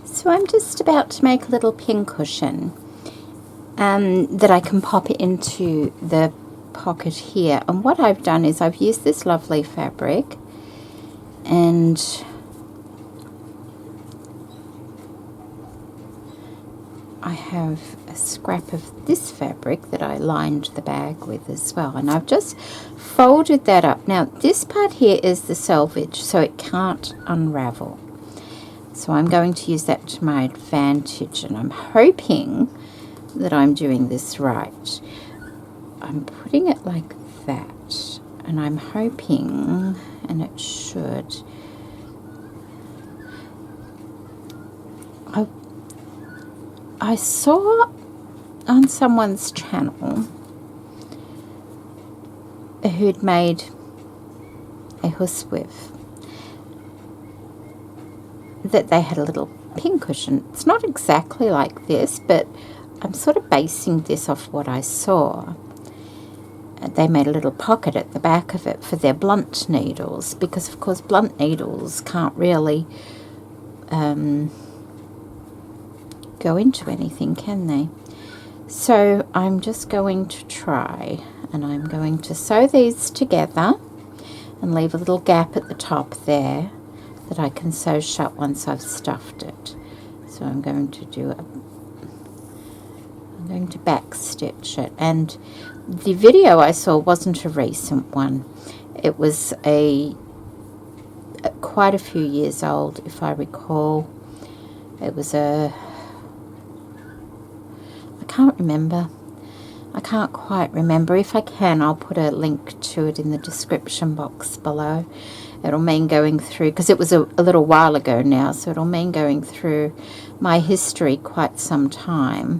So I'm just about to make a little pincushion that I can pop it into the pocket here. And what I've done is I've used this lovely fabric, and I have a scrap of this fabric that I lined the bag with as well, and I've just folded that up. Now this part here is the selvage, so it can't unravel, so I'm going to use that to my advantage, and I'm hoping that I'm doing this right. I'm putting it like that, and I'm hoping, and it should, I saw on someone's channel who'd made a Hussif that they had a little pincushion. It's not exactly like this, but I'm sort of basing this off what I saw. They made a little pocket at the back of it for their blunt needles, because of course blunt needles can't really go into anything, can they? So I'm just going to try, and I'm going to sew these together and leave a little gap at the top there that I can sew shut once I've stuffed it. So I'm going to do it. I'm going to back stitch it, and the video I saw wasn't a recent one. It was quite a few years old, if I recall. It was I can't remember. I can't quite remember. If I can, I'll put a link to it in the description box below. It'll mean going through, because it was a little while ago now, so it'll mean going through my history quite some time.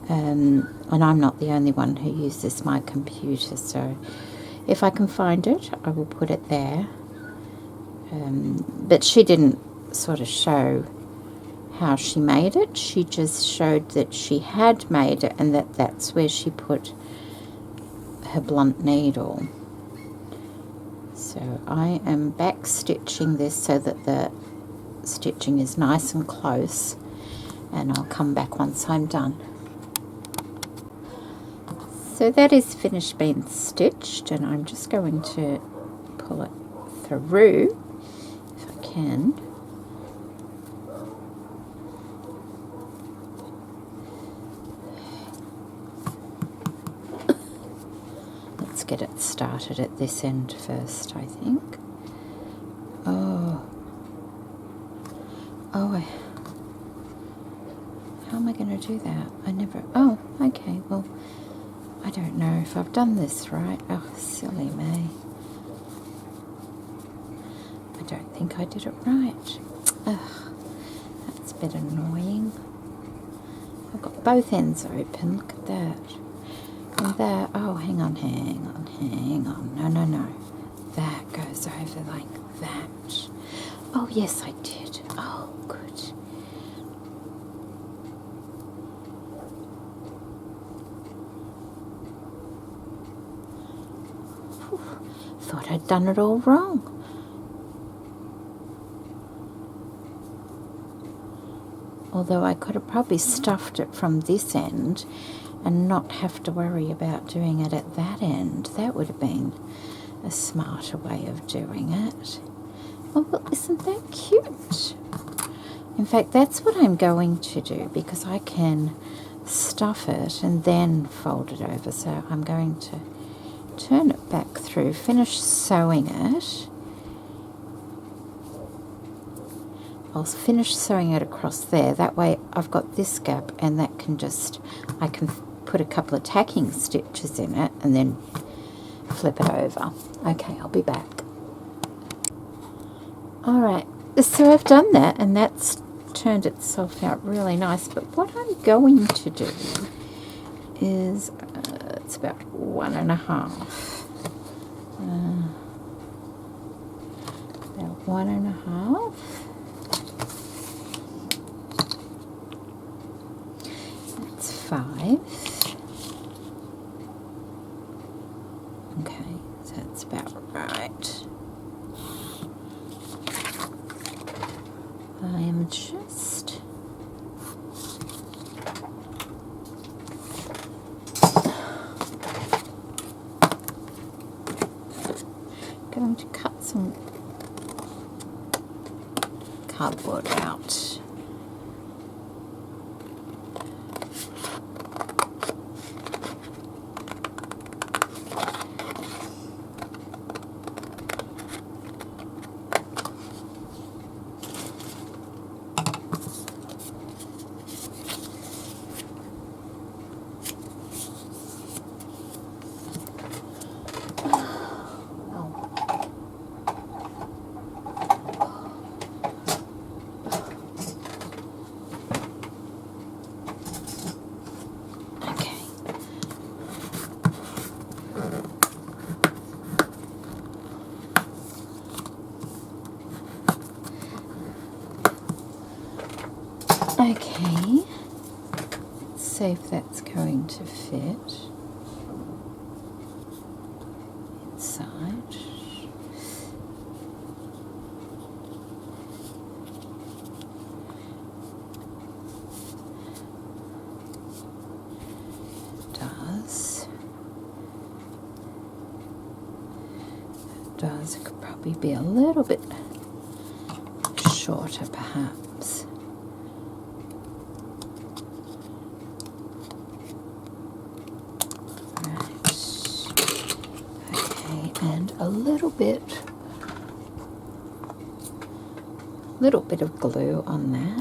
And I'm not the only one who uses my computer, so if I can find it, I will put it there. But she didn't sort of show how she made it. She just showed that she had made it, and that's where she put her blunt needle. So I am back stitching this so that the stitching is nice and close, and I'll come back once I'm done. So that is finished being stitched, and I'm just going to pull it through if I can. Let's get it started at this end first, I think. How am I going to do that? Oh, okay, well, I don't know if I've done this right. Oh, silly me. I don't think I did it right. Ugh, that's a bit annoying. I've got both ends open, look at that. And that, oh, hang on. No. That goes over like that. Oh, yes, I did. Oh, good. Thought I'd done it all wrong. Although I could have probably stuffed it from this end and not have to worry about doing it at that end. That would have been a smarter way of doing it. Oh, well, isn't that cute? In fact, that's what I'm going to do, because I can stuff it and then fold it over. So I'm going to turn it back through, finish sewing it. I'll finish sewing it across there. That way I've got this gap, and that can I can put a couple of tacking stitches in it and then flip it over. Okay, I'll be back. Alright, so I've done that, and that's turned itself out really nice. But what I'm going to do is, it's about 1.5. About 1.5. That's 5. Okay, so that's about right. I am just going to cut some cardboard out. Okay, let's see if that's going to fit inside. It does. It does. It could probably be a little bit shorter, perhaps. And a little bit of glue on that.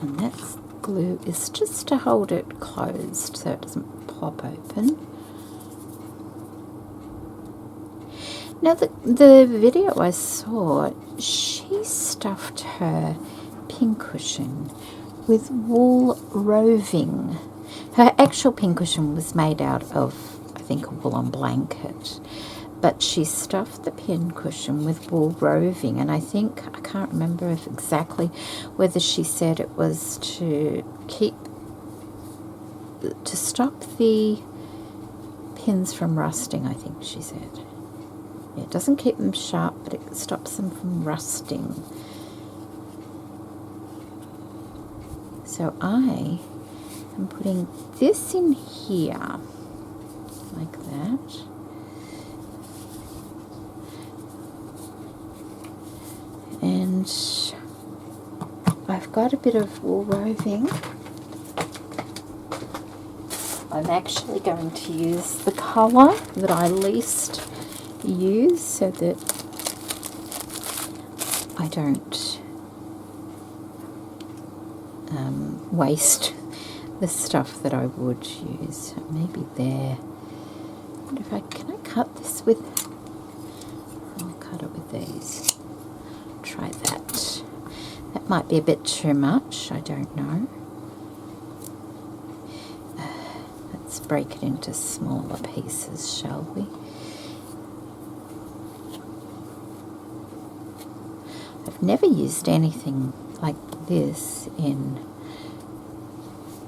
And that glue is just to hold it closed so it doesn't pop open. Now the video I saw, she stuffed her pincushion with wool roving. Her actual pincushion was made out of, I think, a woolen blanket, but she stuffed the pincushion with wool roving, and I can't remember if exactly whether she said it was to stop the pins from rusting, I think she said. Yeah, it doesn't keep them sharp, but it stops them from rusting. So I am putting this in here, like that. And I've got a bit of wool roving. I'm actually going to use the colour that I least use so that I don't waste the stuff that I would use. Maybe there. And if can I cut this with? I'll cut it with these. Try that. That might be a bit too much. I don't know. Let's break it into smaller pieces, shall we? I've never used anything like this in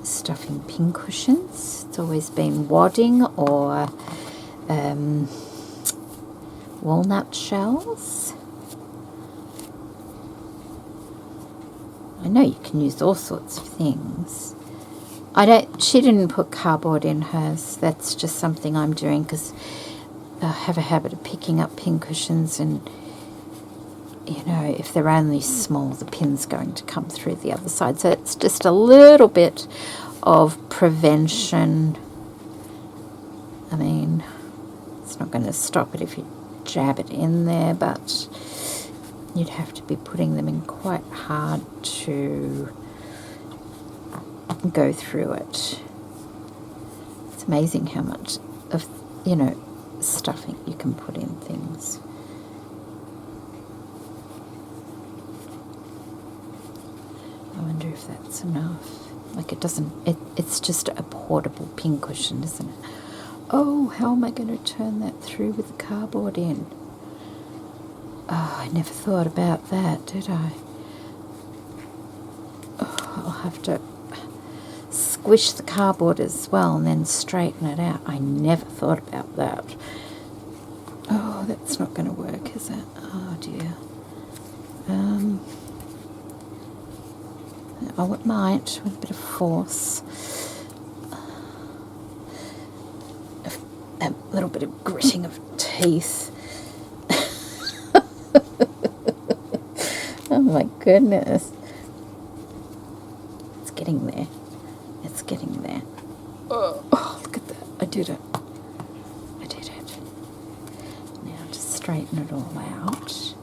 stuffing pincushions. It's always been wadding or walnut shells. I know you can use all sorts of things. She didn't put cardboard in hers. That's just something I'm doing because I have a habit of picking up pincushions, and you know, if they're only small, the pin's going to come through the other side. So it's just a little bit of prevention. I mean, it's not going to stop it if you jab it in there, but you'd have to be putting them in quite hard to go through it. It's amazing how much of, stuffing you can put in things. I wonder if that's enough. Like it's just a portable pincushion, isn't it? Oh, how am I going to turn that through with the cardboard in? Oh, I never thought about that, did I? Oh, I'll have to squish the cardboard as well and then straighten it out. I never thought about that. Oh, that's not going to work, is it? Oh dear. Oh, it might, with a bit of force. A little bit of gritting of teeth. Oh my goodness. It's getting there. It's getting there. Oh, look at that. I did it. I did it. Now just straighten it all out.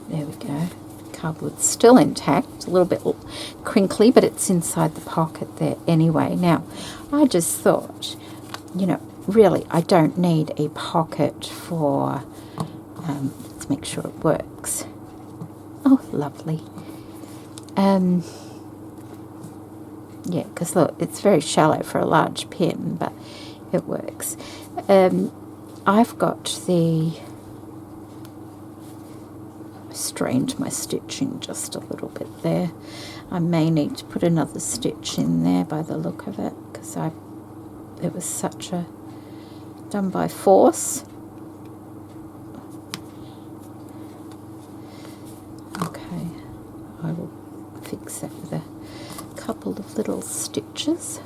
There we go. Cardboard's still intact, a little bit crinkly, but it's inside the pocket there anyway. Now, I just thought, you know, really, I don't need a pocket for, let's make sure it works. Oh, lovely. Yeah, because look, it's very shallow for a large pin, but it works. I've got the, strained my stitching just a little bit there. I may need to put another stitch in there by the look of it, because it was such a done by force. Okay, I will fix that with a couple of little stitches.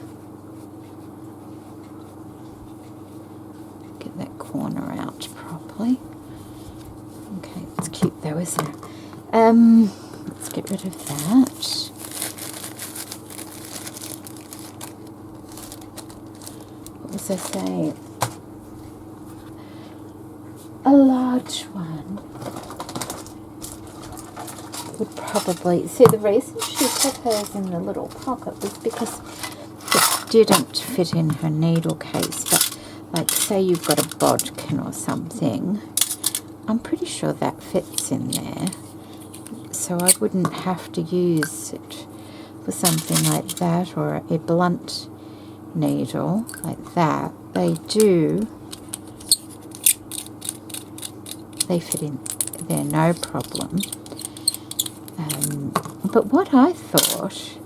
Get that corner out properly. Okay, it's cute though, isn't it? Let's get rid of that. What was I saying? A large one would probably... See, the reason she put hers in the little pocket was because it didn't fit in her needle case. But, like, say you've got a bodkin or something, I'm pretty sure that fits in there. So I wouldn't have to use it for something like that, or a blunt needle like that. They fit in there, no problem. But what I thought,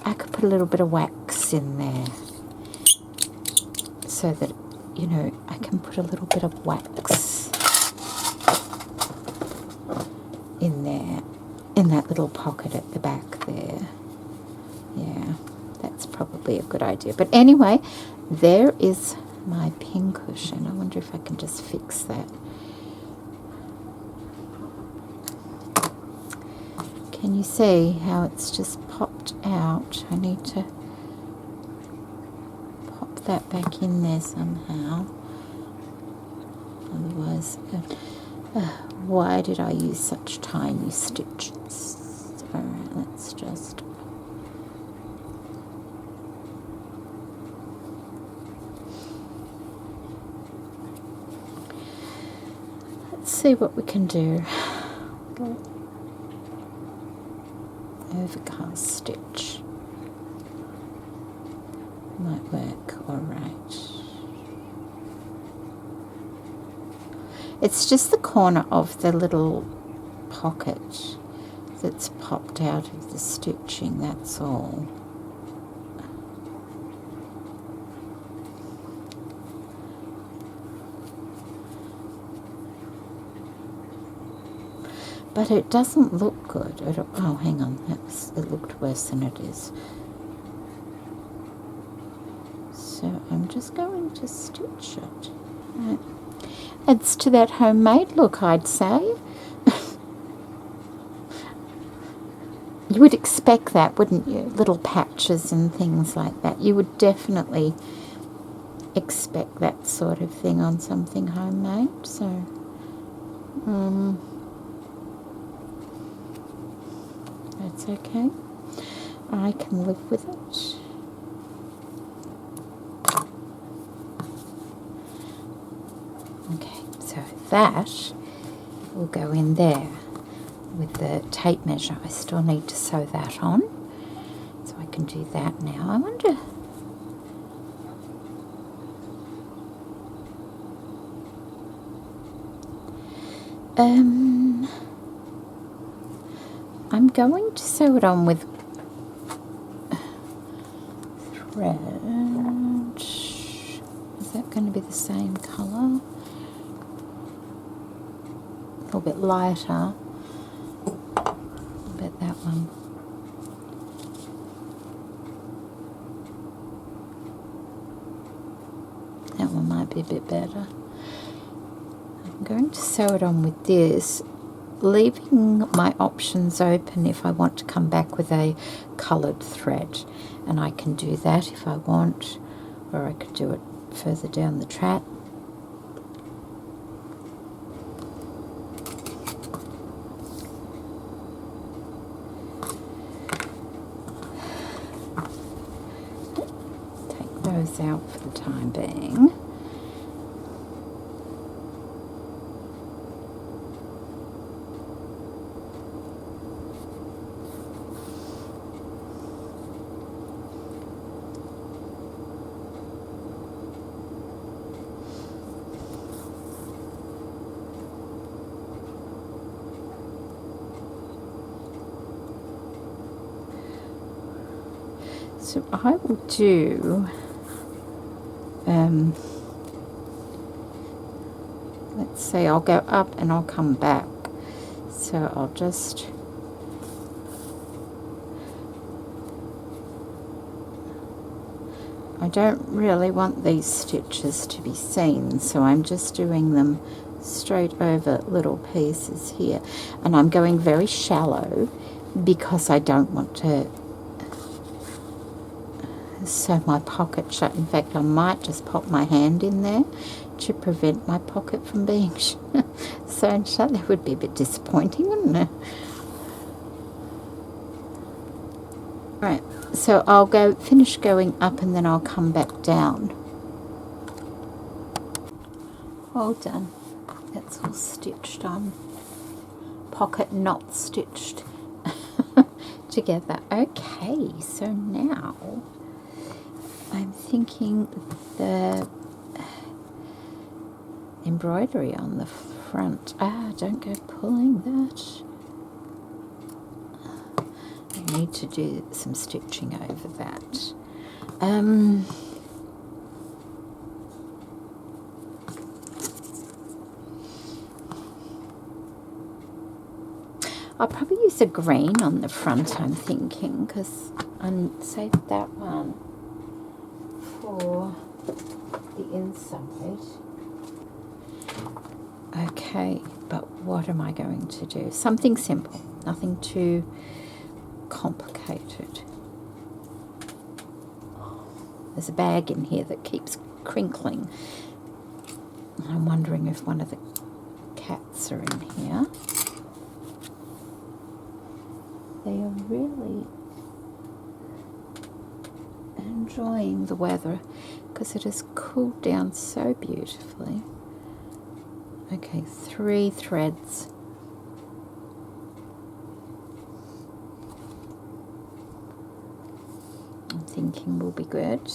I could put a little bit of wax in there, so that, you know, I can put a little bit of wax in there, in that little pocket at the back there. Yeah, that's probably a good idea. But anyway, there is my pincushion. I wonder if I can just fix that. Can you see how it's just popped out? I need to pop that back in there somehow. Otherwise, why did I use such tiny stitches? Alright, let's just... Let's see what we can do. Overcast stitch might work. All right, it's just the corner of the little pocket that's popped out of the stitching, that's all. But it doesn't look good. Oh, hang on. It looked worse than it is. So I'm just going to stitch it. Right. Adds to that homemade look, I'd say. You would expect that, wouldn't you? Little patches and things like that. You would definitely expect that sort of thing on something homemade. So, that's okay. I can live with it. Okay, so that will go in there with the tape measure. I still need to sew that on, so I can do that now. I wonder I'm going to sew it on with thread. Is that going to be the same colour? A little bit lighter. I bet that one. That one might be a bit better. I'm going to sew it on with this, leaving my options open if I want to come back with a coloured thread, and I can do that if I want, or I could do it further down the track. Take those out for the time being. So I will do, let's say I'll go up and I'll come back. So I'll just, I don't really want these stitches to be seen, so I'm just doing them straight over little pieces here. And I'm going very shallow because I don't want to sew my pocket shut. In fact, I might just pop my hand in there to prevent my pocket from being sewn shut. That would be a bit disappointing, wouldn't it? Right, so I'll go finish going up and then I'll come back down. All done. That's all stitched on. Pocket not stitched together. Okay, so now I'm thinking the embroidery on the front. Don't go pulling that. I need to do some stitching over that. I'll probably use a green on the front, I'm thinking, because I saved that one for the inside. Okay, but what am I going to do? Something simple, nothing too complicated. There's a bag in here that keeps crinkling. I'm wondering if one of the cats are in here. They are really enjoying the weather because it has cooled down so beautifully. Okay, 3 threads. I'm thinking will be good.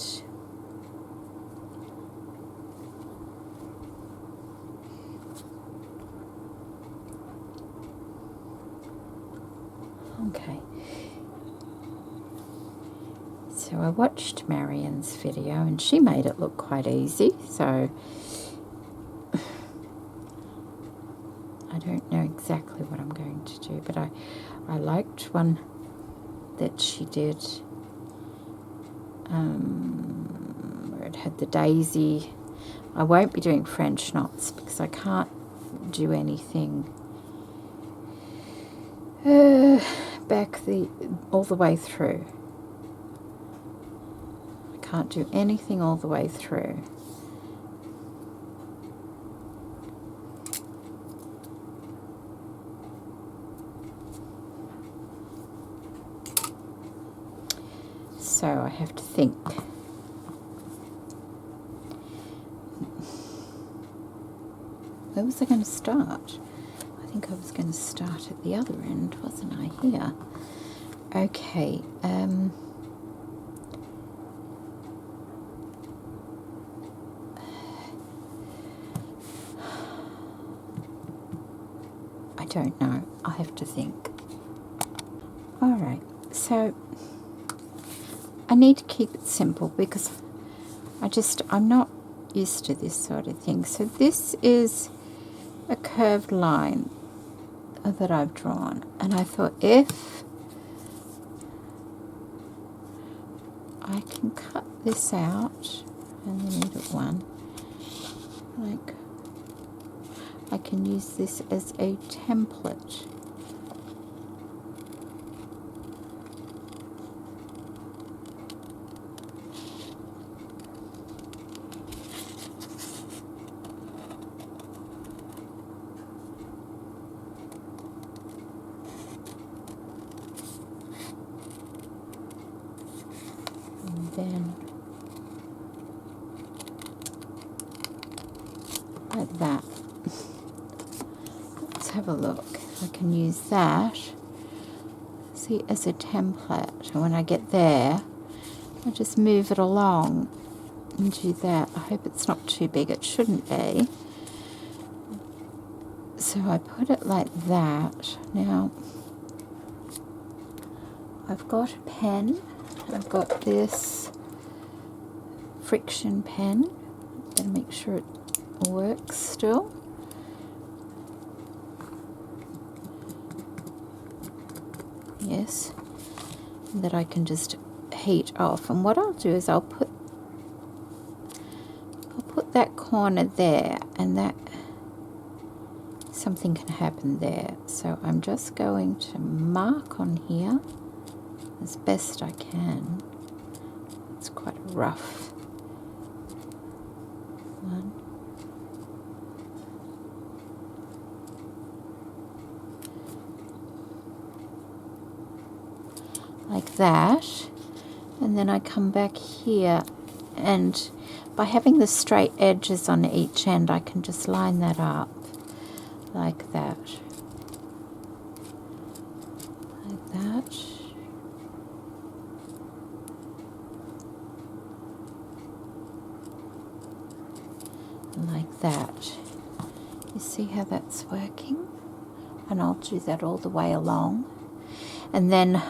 Okay. So I watched Marian's video and she made it look quite easy, so I don't know exactly what I'm going to do, but I liked one that she did where it had the daisy. I won't be doing French knots because I can't do anything back all the way through. I can't do anything all the way through. So I have to think. Where was I going to start? I think I was going to start at the other end, wasn't I? Here. Okay. don't know. I have to think. Alright, so I need to keep it simple because I'm not used to this sort of thing. So this is a curved line that I've drawn, and I thought if I can cut this out and the needle one, like I can use this as a template. Then like that. Let's have a look. I can use that, see, as a template, and when I get there I just move it along and do that. I hope it's not too big. It shouldn't be. So I put it like that. Now I've got a pen. I've got this friction pen. Gotta make sure it works still. Yes, that I can just heat off. And what I'll do is I'll put that corner there, and that something can happen there. So I'm just going to mark on here as best I can. It's quite a rough one. Like that. And then I come back here, and by having the straight edges on each end, I can just line that up like that. Like that. Like that. You see how that's working? And I'll do that all the way along. And then,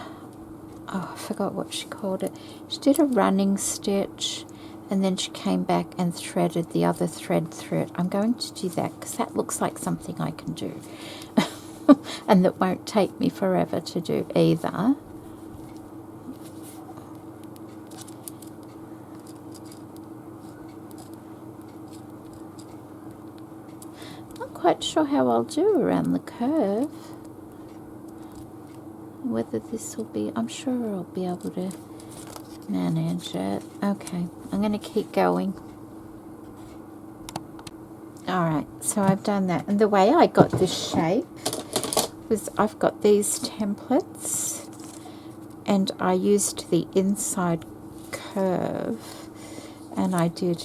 oh, I forgot what she called it. She did a running stitch, and then she came back and threaded the other thread through it. I'm going to do that because that looks like something I can do. And that won't take me forever to do either. Quite sure how I'll do around the curve, whether this will be, I'm sure I'll be able to manage it. Okay, I'm going to keep going. Alright, so I've done that, and the way I got this shape was I've got these templates and I used the inside curve and I did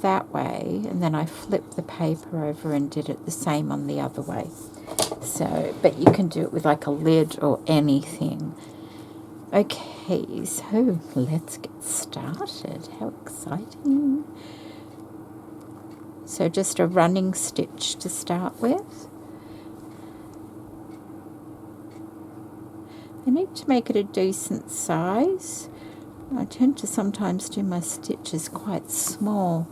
that way, and then I flipped the paper over and did it the same on the other way. So, but you can do it with like a lid or anything. Okay, so let's get started. How exciting. So just a running stitch to start with. I need to make it a decent size. I tend to sometimes do my stitches quite small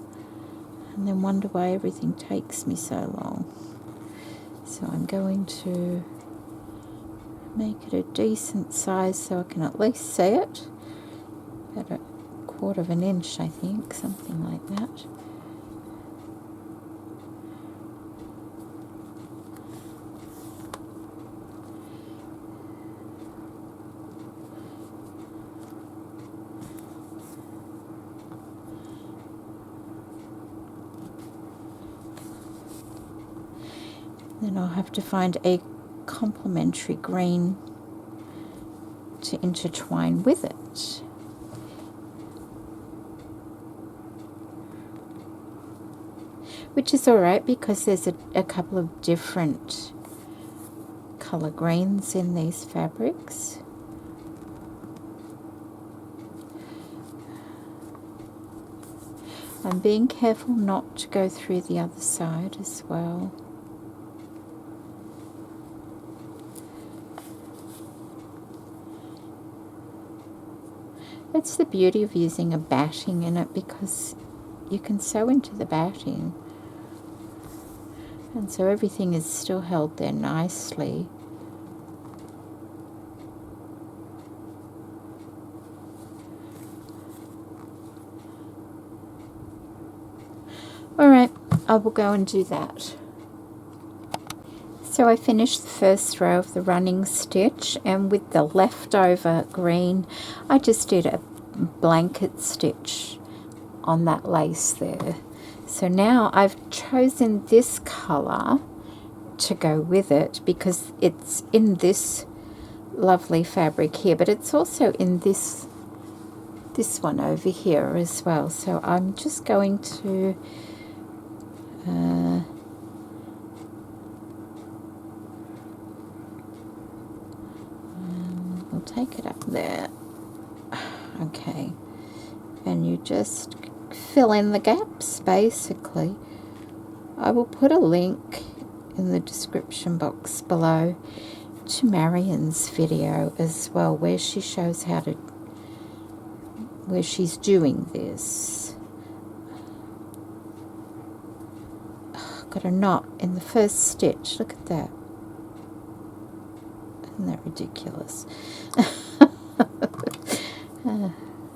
and then wonder why everything takes me so long. So I'm going to make it a decent size so I can at least see it. About 1/4 of an inch, I think, something like that. Then I'll have to find a complementary green to intertwine with it. Which is alright because there's a couple of different colour greens in these fabrics. I'm being careful not to go through the other side as well. It's the beauty of using a batting in it, because you can sew into the batting, and so everything is still held there nicely. Alright, I will go and do that. So I finished the first row of the running stitch, and with the leftover green I just did a blanket stitch on that lace there. So now I've chosen this colour to go with it because it's in this lovely fabric here, but it's also in this one over here as well. So I'm just going to we'll take it up there. Okay, and you just fill in the gaps basically. I will put a link in the description box below to Marion's video as well, where she shows how to, where she's doing this. Got a knot in the first stitch, look at that. Isn't that ridiculous?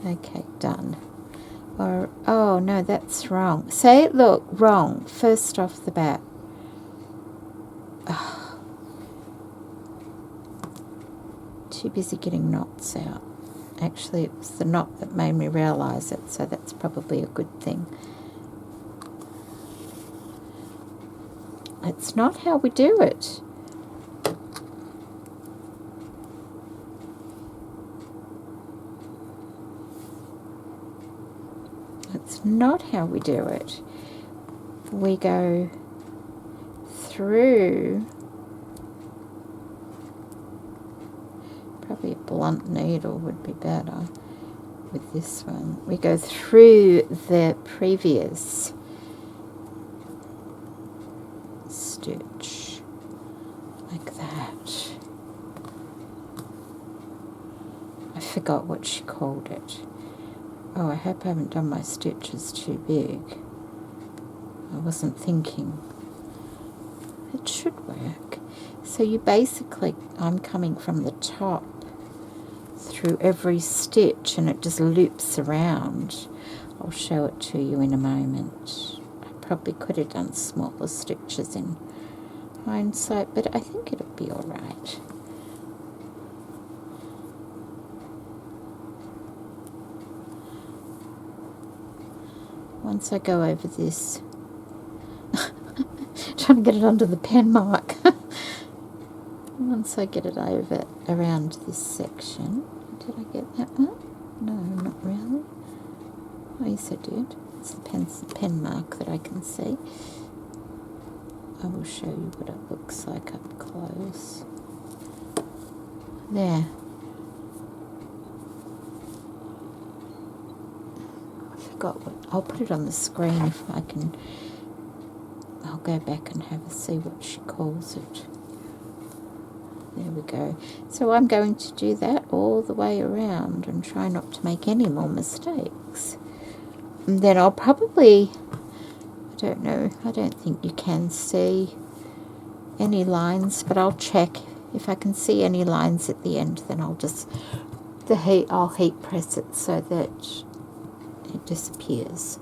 Okay, done. Or, oh no, that's wrong. Say it, look, wrong. First off the bat. Oh. Too busy getting knots out. Actually, it was the knot that made me realise it, so that's probably a good thing. It's not how we do it. It's not how we do it. We go through, probably a blunt needle would be better with this one. We go through the previous stitch like that. I forgot what she called it. Oh, I hope I haven't done my stitches too big. I wasn't thinking. It should work. So you basically, I'm coming from the top through every stitch and it just loops around. I'll show it to you in a moment. I probably could have done smaller stitches in hindsight, but I think it'll be all right. Once I go over this, trying to get it under the pen mark. Once I get it over around this section, did I get that one? No, not really. Oh, yes I did. It's the pen mark that I can see. I will show you what it looks like up close. There. I'll put it on the screen if I can. I'll go back and have a see what she calls it. There we go. So I'm going to do that all the way around and try not to make any more mistakes. And then I'll probably, I don't know, I don't think you can see any lines, but I'll check. If I can see any lines at the end, then I'll just, I'll heat press it so that it disappears.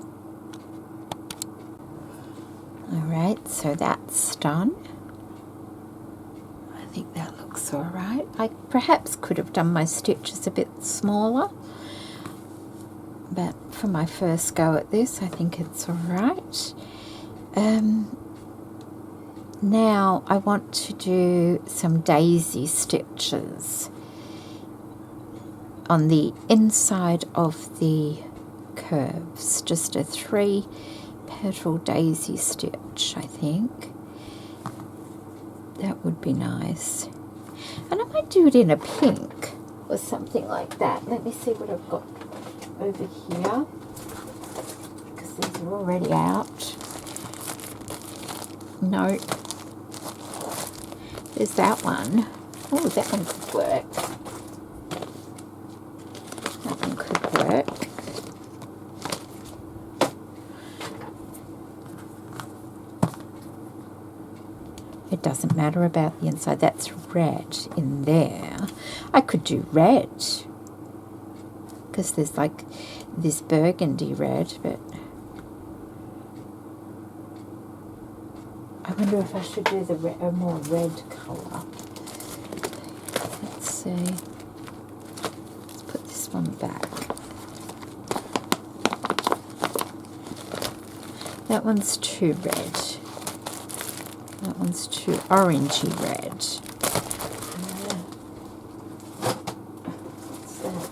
Alright, so that's done. I think that looks alright. I perhaps could have done my stitches a bit smaller, but for my first go at this, I think it's alright. Now I want to do some daisy stitches on the inside of the curves, just a 3-petal daisy stitch. I think that would be nice, and I might do it in a pink or something like that. Let me see what I've got over here, because these are already out. No, there's that one. Oh, that one could work. That one could work. It doesn't matter about the inside. That's red in there. I could do red because there's like this burgundy red, but I wonder if I should do a more red colour. Let's see. Let's put this one back. That one's too red. That one's too orangey red. What's that?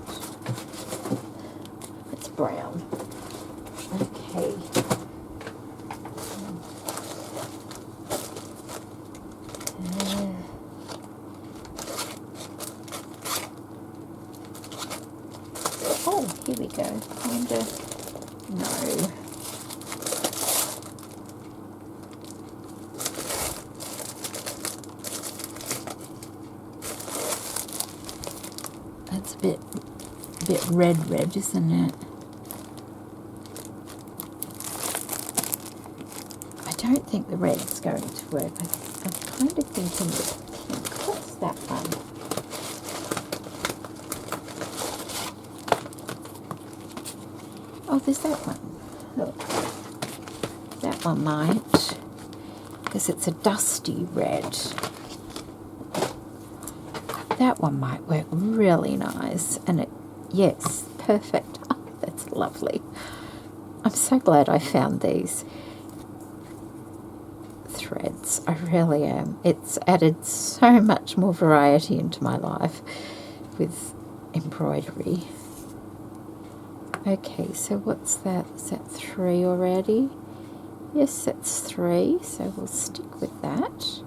It's brown. Okay. Oh, here we go. I wonder. No. That's a bit red, isn't it? I don't think the red's going to work. I'm kind of thinking the pink. What's that one? Oh, there's that one. Look. That one might, because it's a dusty red. That one might work really nice, and yes, perfect. Oh, that's lovely. I'm so glad I found these threads. I really am. It's added so much more variety into my life with embroidery. Okay, so what's that? Is that 3 already? Yes, that's 3, so we'll stick with that.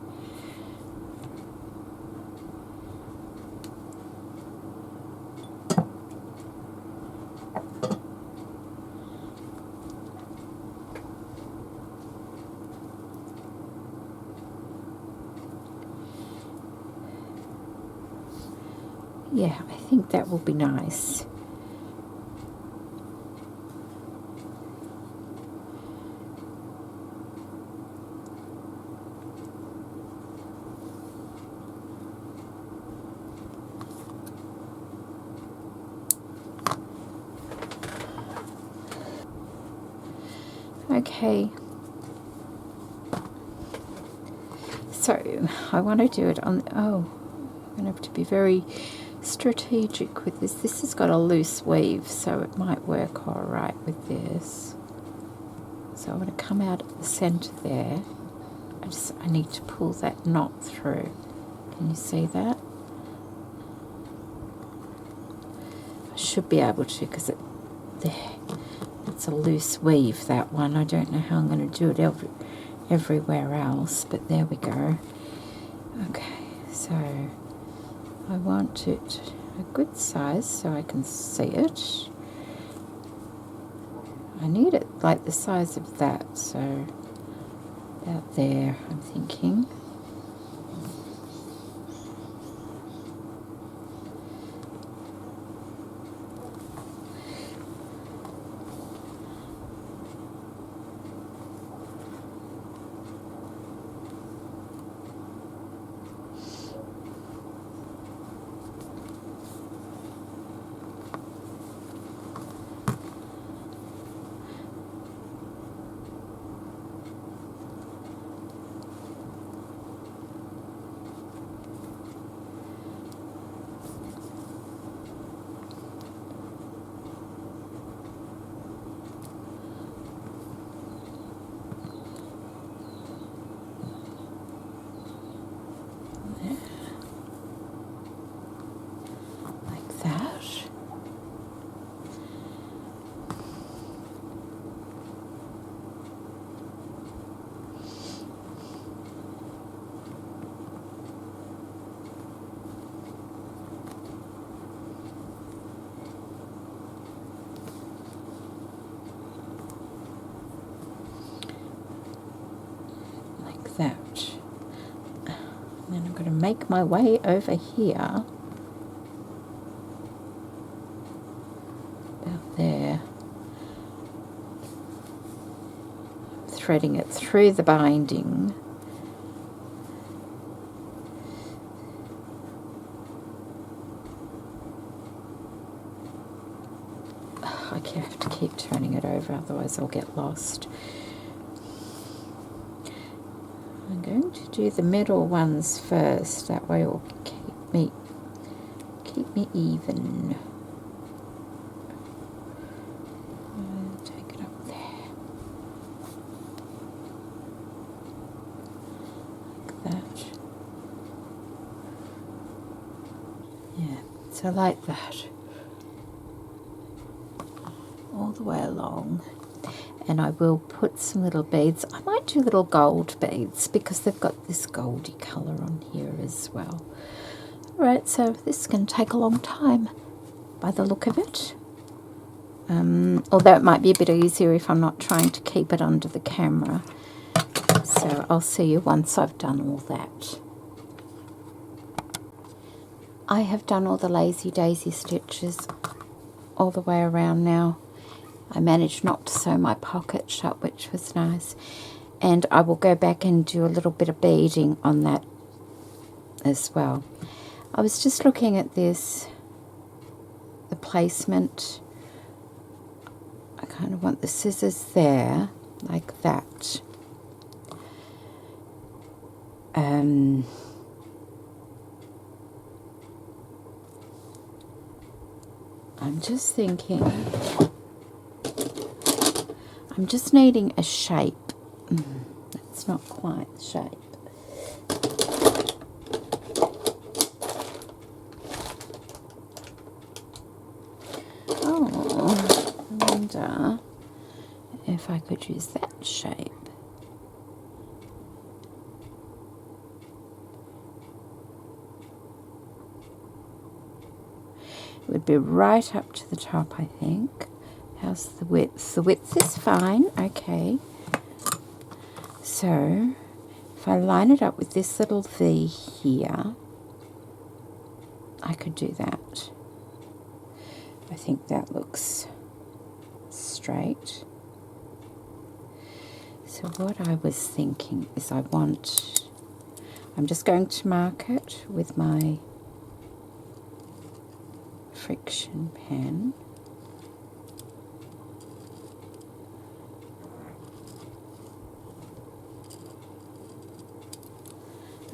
Yeah, I think that will be nice. Okay, so I want to do it on, I'm going to have to be very strategic with this. This has got a loose weave, so it might work all right with this. So I'm going to come out at the centre there. I need to pull that knot through. Can you see that? I should be able to, because it's a loose weave, that one. I don't know how I'm going to do it everywhere else, but there we go. Okay, so I want it a good size so I can see it. I need it like the size of that, so about there, I'm thinking. That. And then I'm going to make my way over here, about there, threading it through the binding, keep turning it over, otherwise I'll get lost. I'm going to do the middle ones first, that way it'll keep me even. Take it up there. Like that. Yeah, so like that. All the way along. And I will put some little beads. I might do little gold beads because they've got this goldy colour on here as well. Alright, so this is going to take a long time by the look of it. Although it might be a bit easier if I'm not trying to keep it under the camera. So I'll see you once I've done all that. I have done all the lazy daisy stitches all the way around now. I managed not to sew my pocket shut, which was nice. And I will go back and do a little bit of beading on that as well. I was just looking at this, the placement. I kind of want the scissors there, like that. I'm just thinking, I'm just needing a shape. It's not quite the shape. Oh, I wonder if I could use that shape. It would be right up to the top, I think. How's the width? The width is fine, okay. So, if I line it up with this little V here, I could do that. I think that looks straight. So what I was thinking is I'm just going to mark it with my friction pen.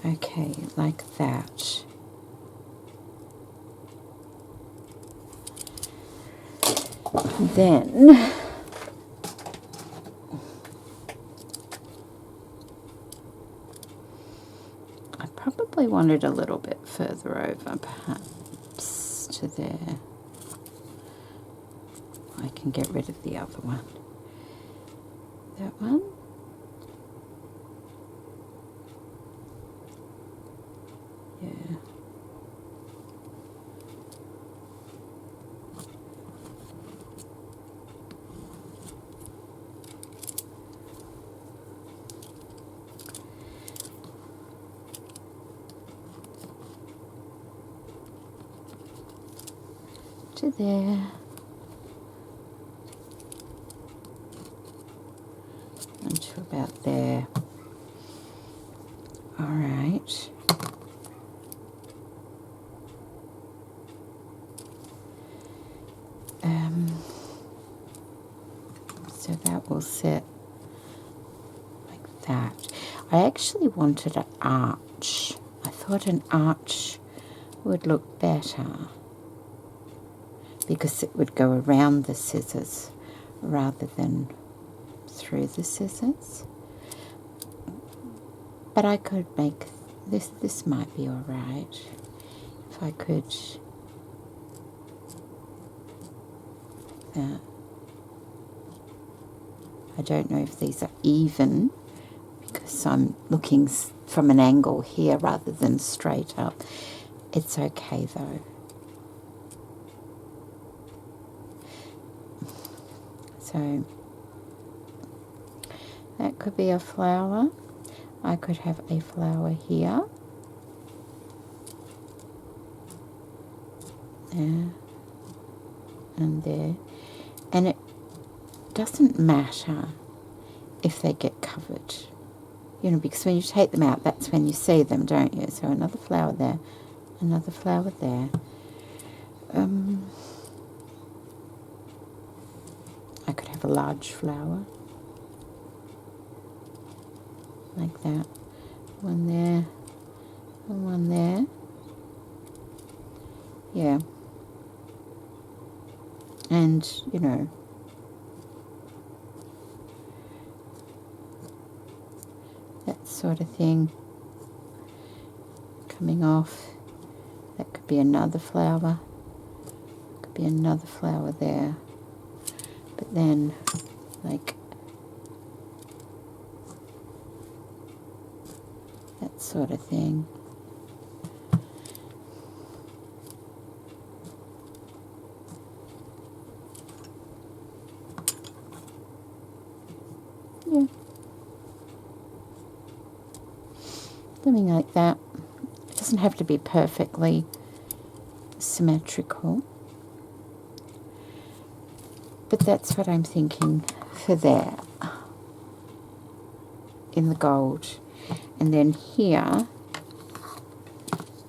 Okay, like that. Then I probably want it a little bit further over, perhaps to there. I can get rid of the other one. That one. Yeah. To there. And to about there. All right. So that will sit like that. I actually wanted an arch. I thought an arch would look better because it would go around the scissors rather than through the scissors. But I could make this might be all right if I could. I don't know if these are even because I'm looking from an angle here rather than straight up. It's okay though. So that could be a flower. I could have a flower here. There. And there. And it doesn't matter if they get covered. You know, because when you take them out, that's when you see them, don't you? So another flower there. Another flower there. a large flower. Like that. One there, and one there. Yeah. And, you know, that sort of thing coming off. That could be another flower. Could be another flower there. But then, like, that sort of thing. Yeah. Something like that. It doesn't have to be perfectly symmetrical. But that's what I'm thinking for there. In the gold. And then here,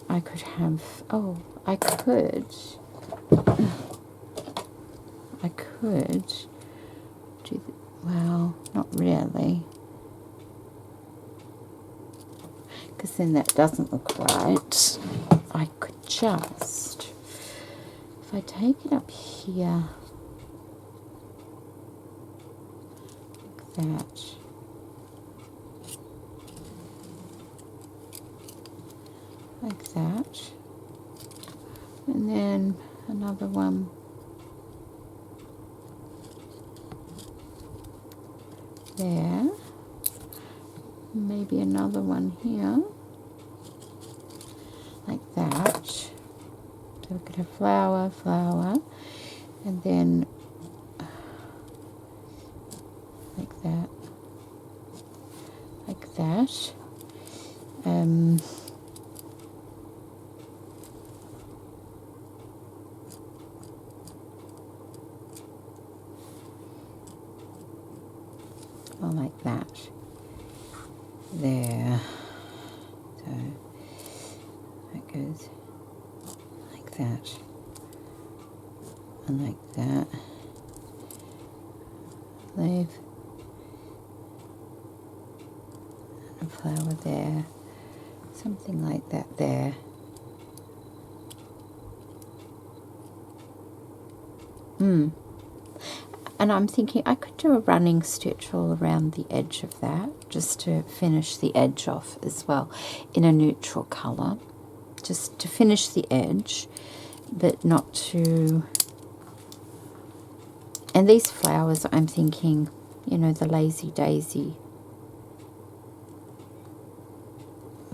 I could have, oh, I could do, well, not really. Because then that doesn't look right. I could just, if I take it up here, like that. Like that. And then another one there. Maybe another one here. Like that. So we could have flower, flower, and then like that. Like that. Or like that. There. So that goes like that. And like that. Leave a flower there. Something like that there. And I'm thinking I could do a running stitch all around the edge of that, just to finish the edge off as well, in a neutral colour, just to finish the edge, but not to. And these flowers, I'm thinking, you know, the lazy daisy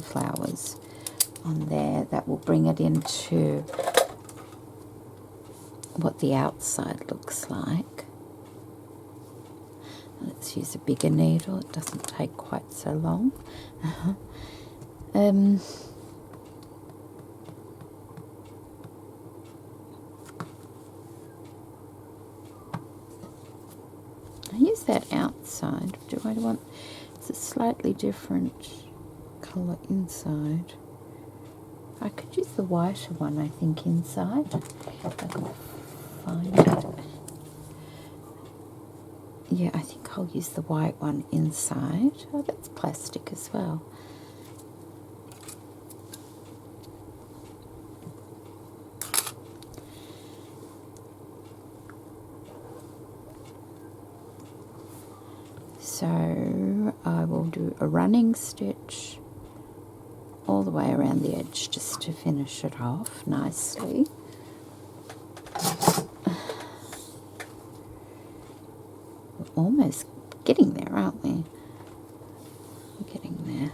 flowers on there, that will bring it into what the outside looks like. Let's use a bigger needle, it doesn't take quite so long. I use that outside. Do I want, it's a slightly different colour inside. I could use the whiter one, I think, inside. If I can find it. Yeah, I think I'll use the white one inside. Oh, that's plastic as well. So I will do a running stitch all the way around the edge just to finish it off nicely. We're almost getting there, aren't we? We're getting there.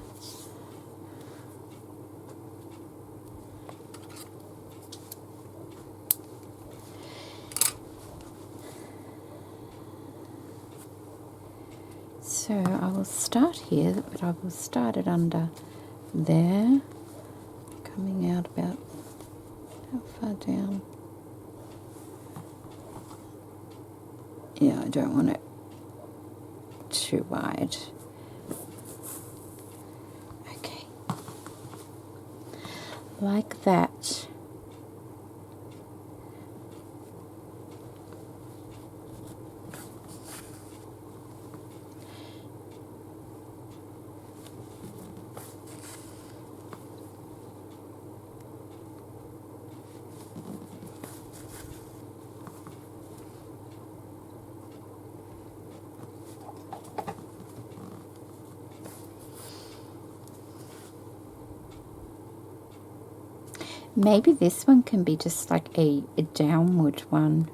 So I will start here, but I will start it under there, coming out about how far down? Yeah, I don't want it too wide. Okay, like that. Maybe this one can be just like a downward one,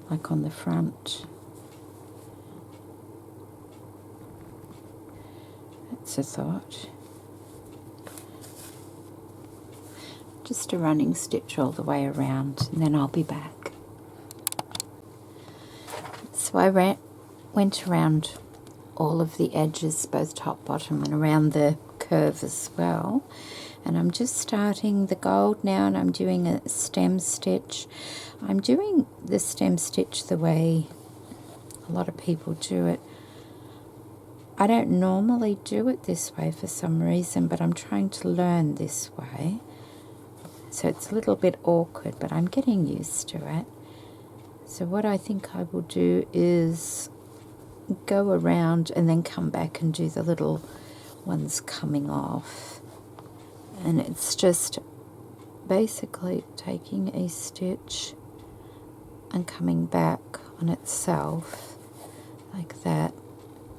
like on the front. That's a thought. Just a running stitch all the way around, and then I'll be back. So I went around all of the edges, both top, bottom, and around the curve as well. And I'm just starting the gold now, and I'm doing a stem stitch. I'm doing the stem stitch the way a lot of people do it. I don't normally do it this way for some reason, but I'm trying to learn this way. So it's a little bit awkward, but I'm getting used to it. So what I think I will do is go around and then come back and do the little ones coming off. And it's just basically taking a stitch and coming back on itself like that.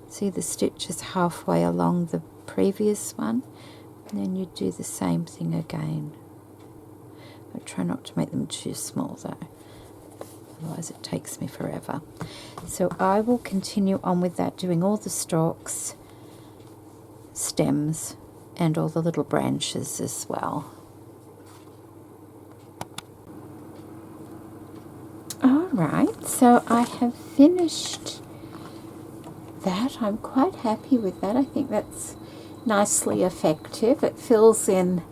See, the stitch is halfway along the previous one, and then you do the same thing again. I try not to make them too small though, otherwise it takes me forever. So I will continue on with that, doing all the stalks, stems, and all the little branches as well. Alright, so I have finished that. I'm quite happy with that. I think that's nicely effective. It fills in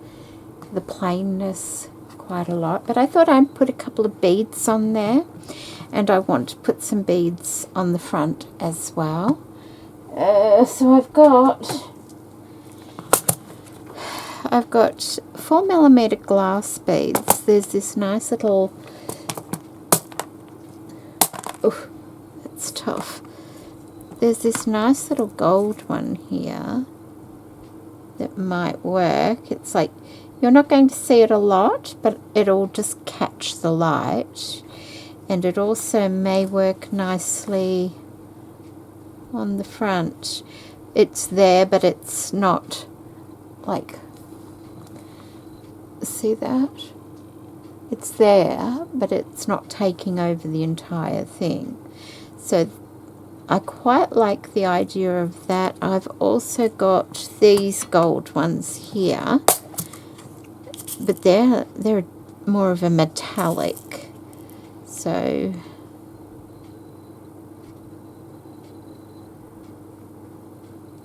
the plainness quite a lot, but I thought I'd put a couple of beads on there, and I want to put some beads on the front as well. So I've got 4mm glass beads. There's this nice little, oh, that's tough. There's this nice little gold one here that might work. It's like, you're not going to see it a lot, but it'll just catch the light. And it also may work nicely on the front. It's there, but it's not like, see that? It's there, but it's not taking over the entire thing. So I quite like the idea of that. I've also got these gold ones here, but they're more of a metallic. So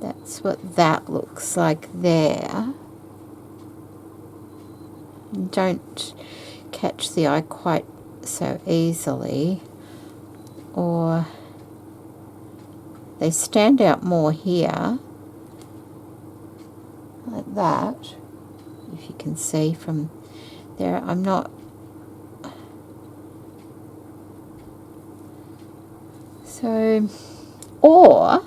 that's what that looks like there. Don't catch the eye quite so easily, or they stand out more here, like that, if you can see from there. I'm not, so, or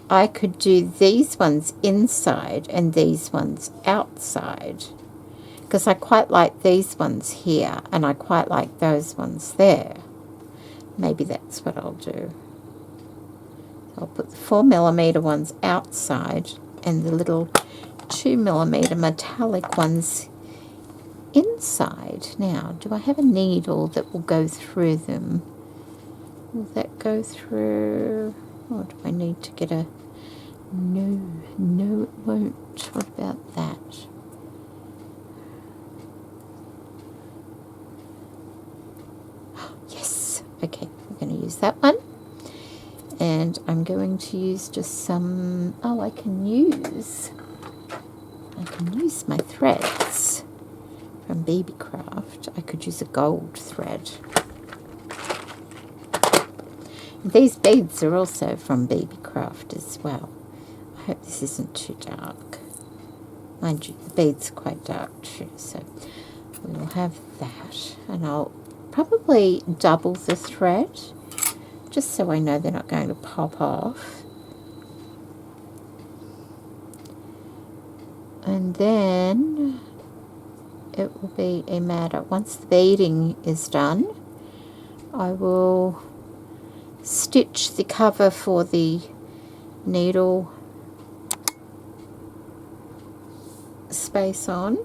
I could do these ones inside and these ones outside, because I quite like these ones here and I quite like those ones there. Maybe that's what I'll do. I'll put the 4mm ones outside and the little 2mm metallic ones inside. Now, do I have a needle that will go through them? Will that go through? Or do I need to get a... No, it won't. What about that? Yes. Okay, we're going to use that one. And I'm going to use just some... Oh, I can use my threads from Baby Craft. I could use a gold thread. These beads are also from Baby Craft as well. I hope this isn't too dark. Mind you, the beads are quite dark too, so we will have that. And I'll probably double the thread, just so I know they're not going to pop off. And then it will be a matter, once the beading is done, I will stitch the cover for the needle space on,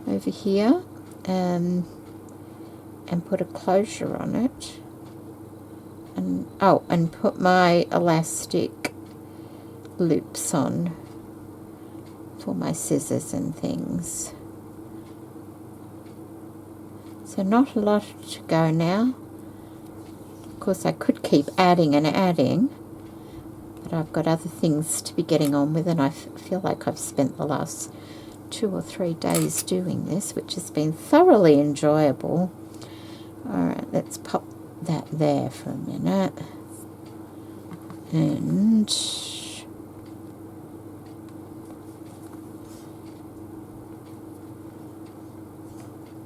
over here, and put a closure on it, and and put my elastic loops on for my scissors and things. So not a lot to go now. Of course I could keep adding and adding, but I've got other things to be getting on with, and I feel like I've spent the last 2 or 3 days doing this, which has been thoroughly enjoyable. Alright, let's pop that there for a minute. And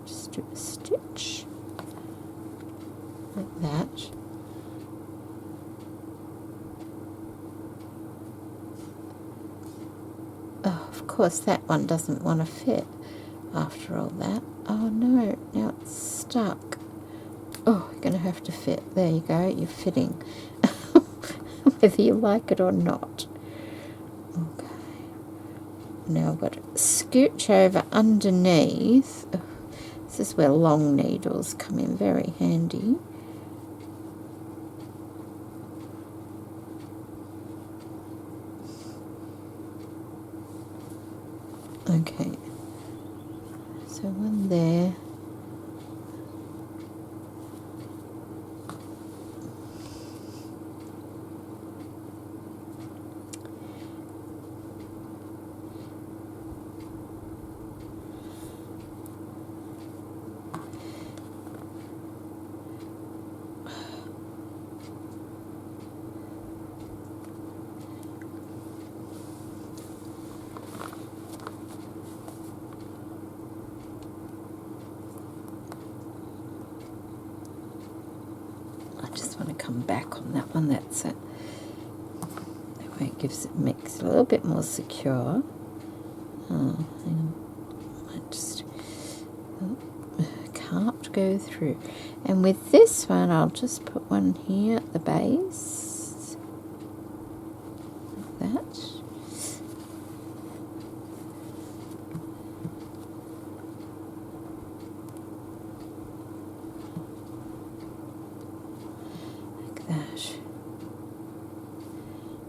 just do a stitch like that. Oh, of course that one doesn't want to fit after all that. Oh no, now it's stuck. Oh, you're going to have to fit. There you go, you're fitting. Whether you like it or not. Okay. Now I've got to scooch over underneath. Oh, this is where long needles come in very handy. Okay. So one there. Come back on that one. That's it. That way it makes it a little bit more secure. Oh, hang on. I just can't go through. And with this one, I'll just put one here at the base, like that.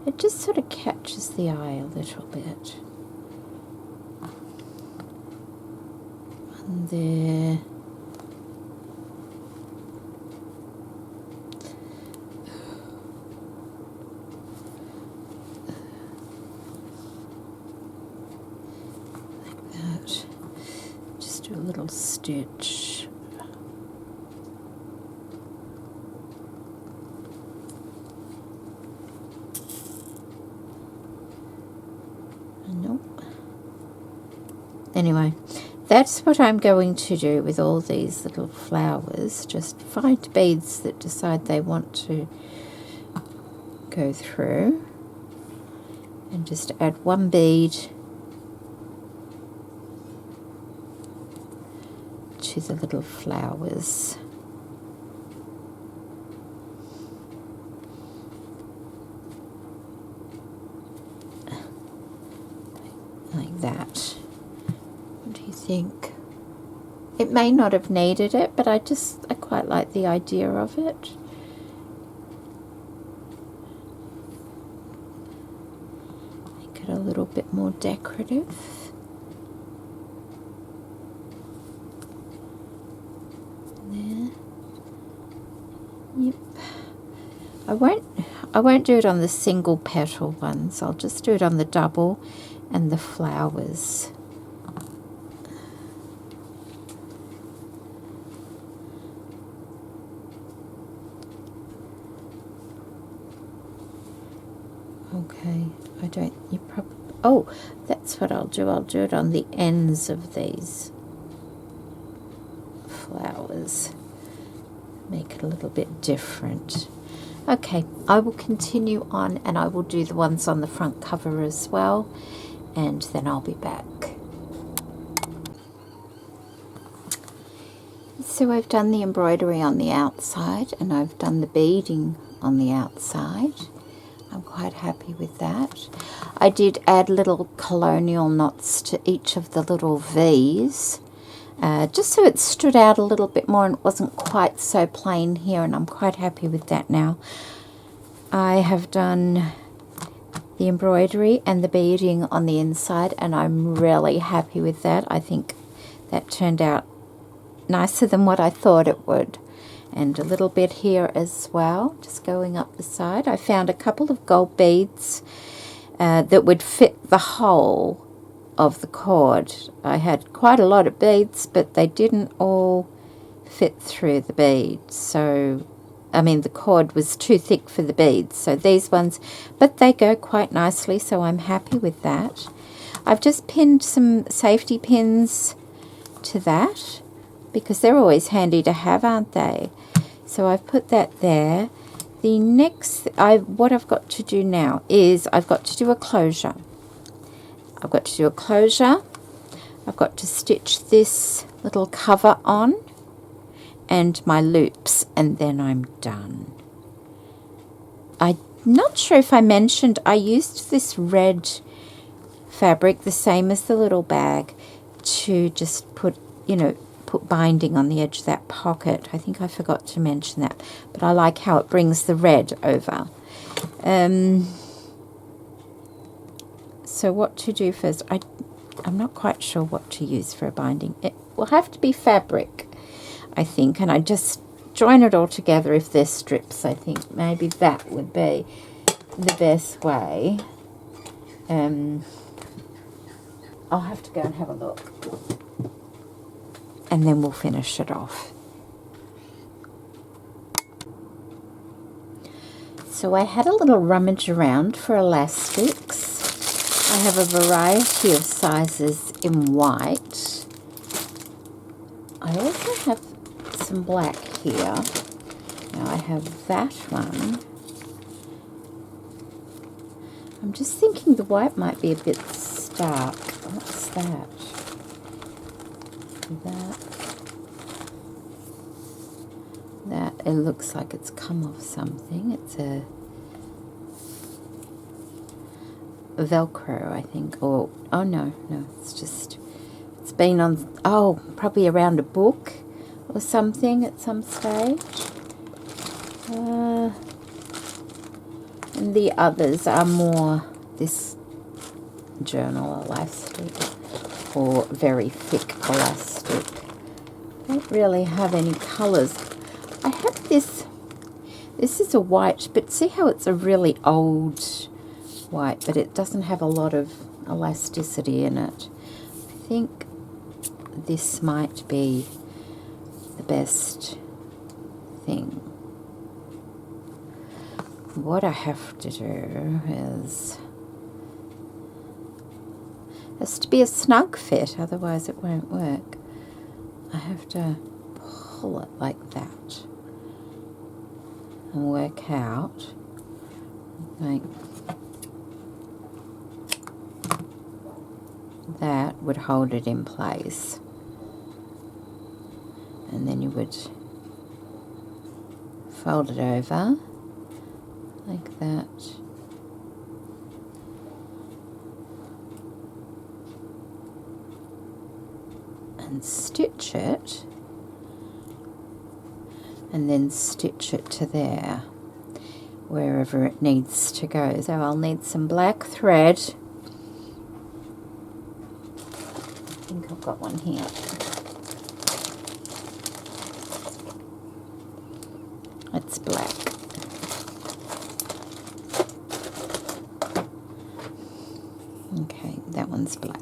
It just sort of catches the eye a little bit. And there. Like that. Just do a little stitch. Anyway, that's what I'm going to do with all these little flowers. Just find beads that decide they want to go through, and just add one bead to the little flowers. Like that. Think it may not have needed it, but I quite like the idea of it. Make it a little bit more decorative. There. Yep. I won't do it on the single petal ones. I'll just do it on the double and the flowers. Okay, oh, that's what I'll do. I'll do it on the ends of these flowers. Make it a little bit different. Okay, I will continue on, and I will do the ones on the front cover as well, and then I'll be back. So I've done the embroidery on the outside, and I've done the beading on the outside. I'm quite happy with that. I did add little colonial knots to each of the little V's, just so it stood out a little bit more and it wasn't quite so plain here, and I'm quite happy with that now. I have done the embroidery and the beading on the inside, and I'm really happy with that. I think that turned out nicer than what I thought it would. And a little bit here as well, just going up the side. I found a couple of gold beads that would fit the whole of the cord. I had quite a lot of beads, but they didn't all fit through the beads. So, I mean, the cord was too thick for the beads. So these ones, but they go quite nicely, so I'm happy with that. I've just pinned some safety pins to that because they're always handy to have, aren't they? So I've put that there. The next, what I've got to do now is I've got to do a closure. I've got to do a closure. I've got to stitch this little cover on and my loops, and then I'm done. I'm not sure if I mentioned I used this red fabric, the same as the little bag, to just put binding on the edge of that pocket. I think I forgot to mention that, but I like how it brings the red over. So what to do first? I'm not quite sure what to use for a binding. It will have to be fabric, I think, and I just join it all together if there's strips. I think maybe that would be the best way. I'll have to go and have a look, and then we'll finish it off. So I had a little rummage around for elastics. I have a variety of sizes in white. I also have some black here. Now I have that one. I'm just thinking the white might be a bit stark. What's that? That it looks like it's come off something. It's a Velcro, I think. Or oh no, it's been on, probably around a book or something at some stage. And the others are more this journal elastic or very thick elastic. I don't really have any colours. I have this is a white, but see how it's a really old white, but it doesn't have a lot of elasticity in it. I think this might be the best thing. What I have to do is, it has to be a snug fit, otherwise it won't work. I have to pull it like that and work out like that would hold it in place, and then you would fold it over like that, and stitch it, and then stitch it to there, wherever it needs to go. So I'll need some black thread. I think I've got one here. It's black. Okay, that one's black.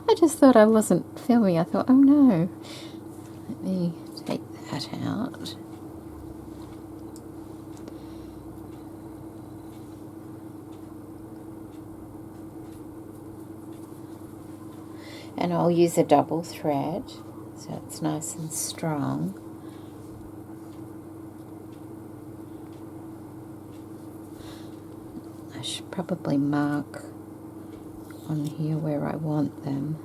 I just thought I wasn't filming. I thought, oh no. Let me take that out. And I'll use a double thread so it's nice and strong. I should probably mark on here where I want them.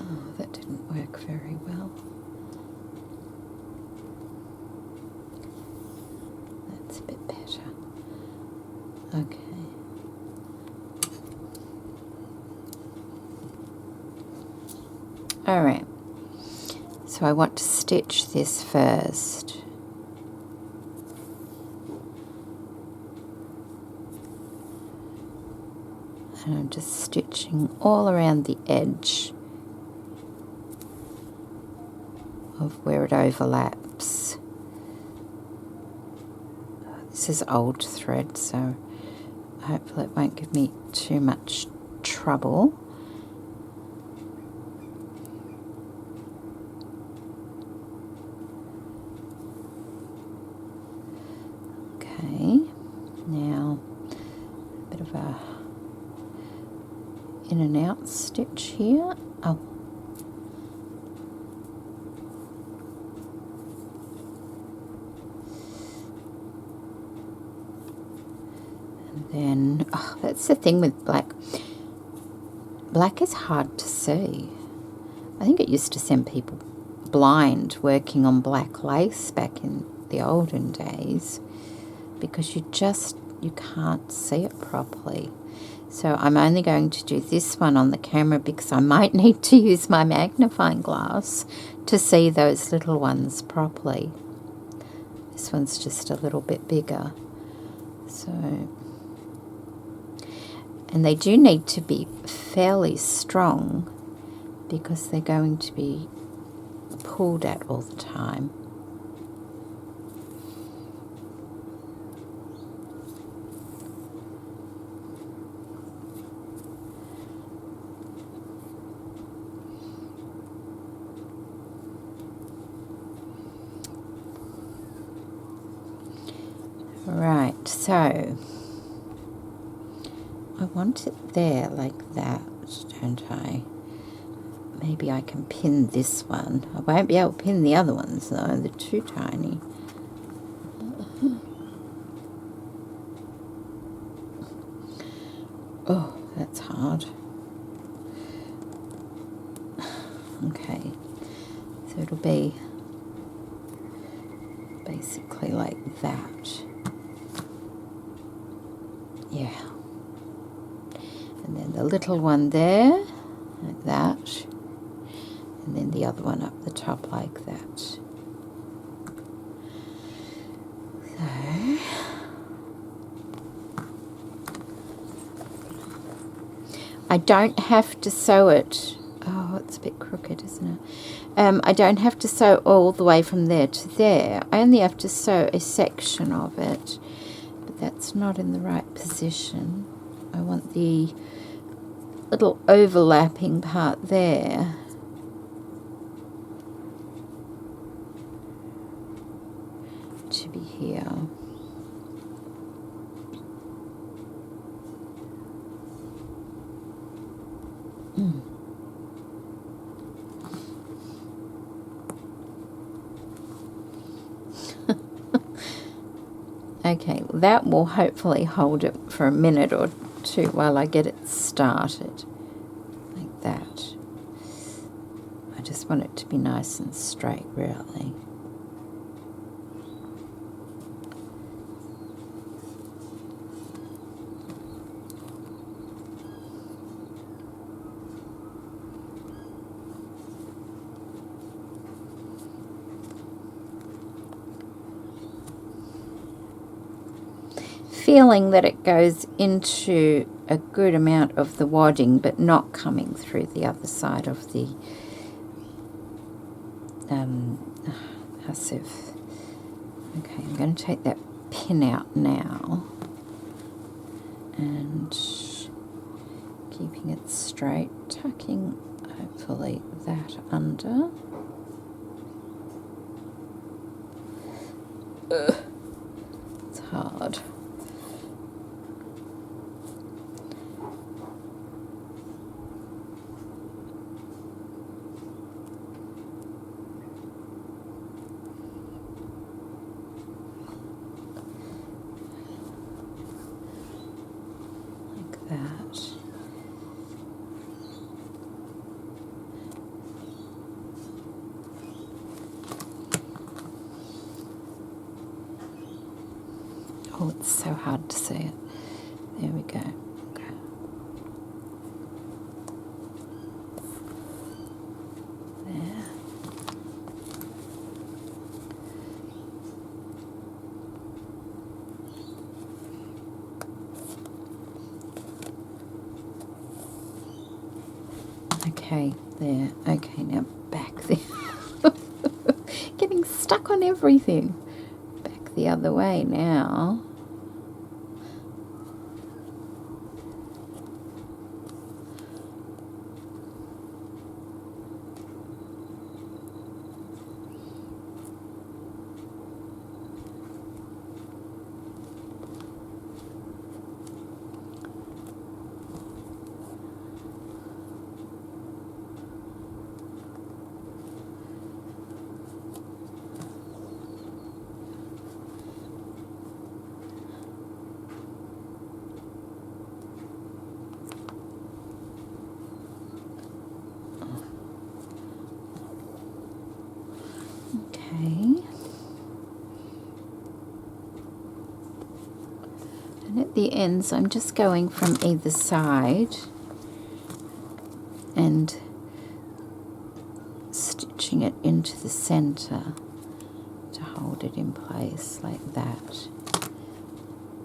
Oh, that didn't work very well. Alright, so I want to stitch this first. And I'm just stitching all around the edge of where it overlaps. This is old thread, so hopefully it won't give me too much trouble. Okay, now a bit of a in and out stitch here. Oh. And then, oh, that's the thing with black. Black is hard to see. I think it used to send people blind working on black lace back in the olden days because you can't see it properly. So I'm only going to do this one on the camera because I might need to use my magnifying glass to see those little ones properly. This one's just a little bit bigger. So, and they do need to be fairly strong because they're going to be pulled at all the time. Right, so I want it there like that, don't I? Maybe I can pin this one. I won't be able to pin the other ones though, they're too tiny. Oh, that's hard. Okay, so it'll be basically like that. Yeah. And then the little one there, like that. And then the other one up the top like that. So, I don't have to sew it. Oh, it's a bit crooked, isn't it? I don't have to sew all the way from there to there. I only have to sew a section of it, but that's not in the right position. I want the little overlapping part there. To be here. Okay, that will hopefully hold it for a minute or two while I get it started. Like that. I just want it to be nice and straight, really. Feeling that it goes into a good amount of the wadding, but not coming through the other side of the Hussif. Okay, I'm going to take that pin out now and keeping it straight, tucking hopefully that under. Ugh, it's hard. That. Oh, it's so hard to see it. There we go. Okay. Okay, there. Okay, now back there. Getting stuck on everything. Back the other way now. Okay. And at the ends, I'm just going from either side and stitching it into the center to hold it in place like that.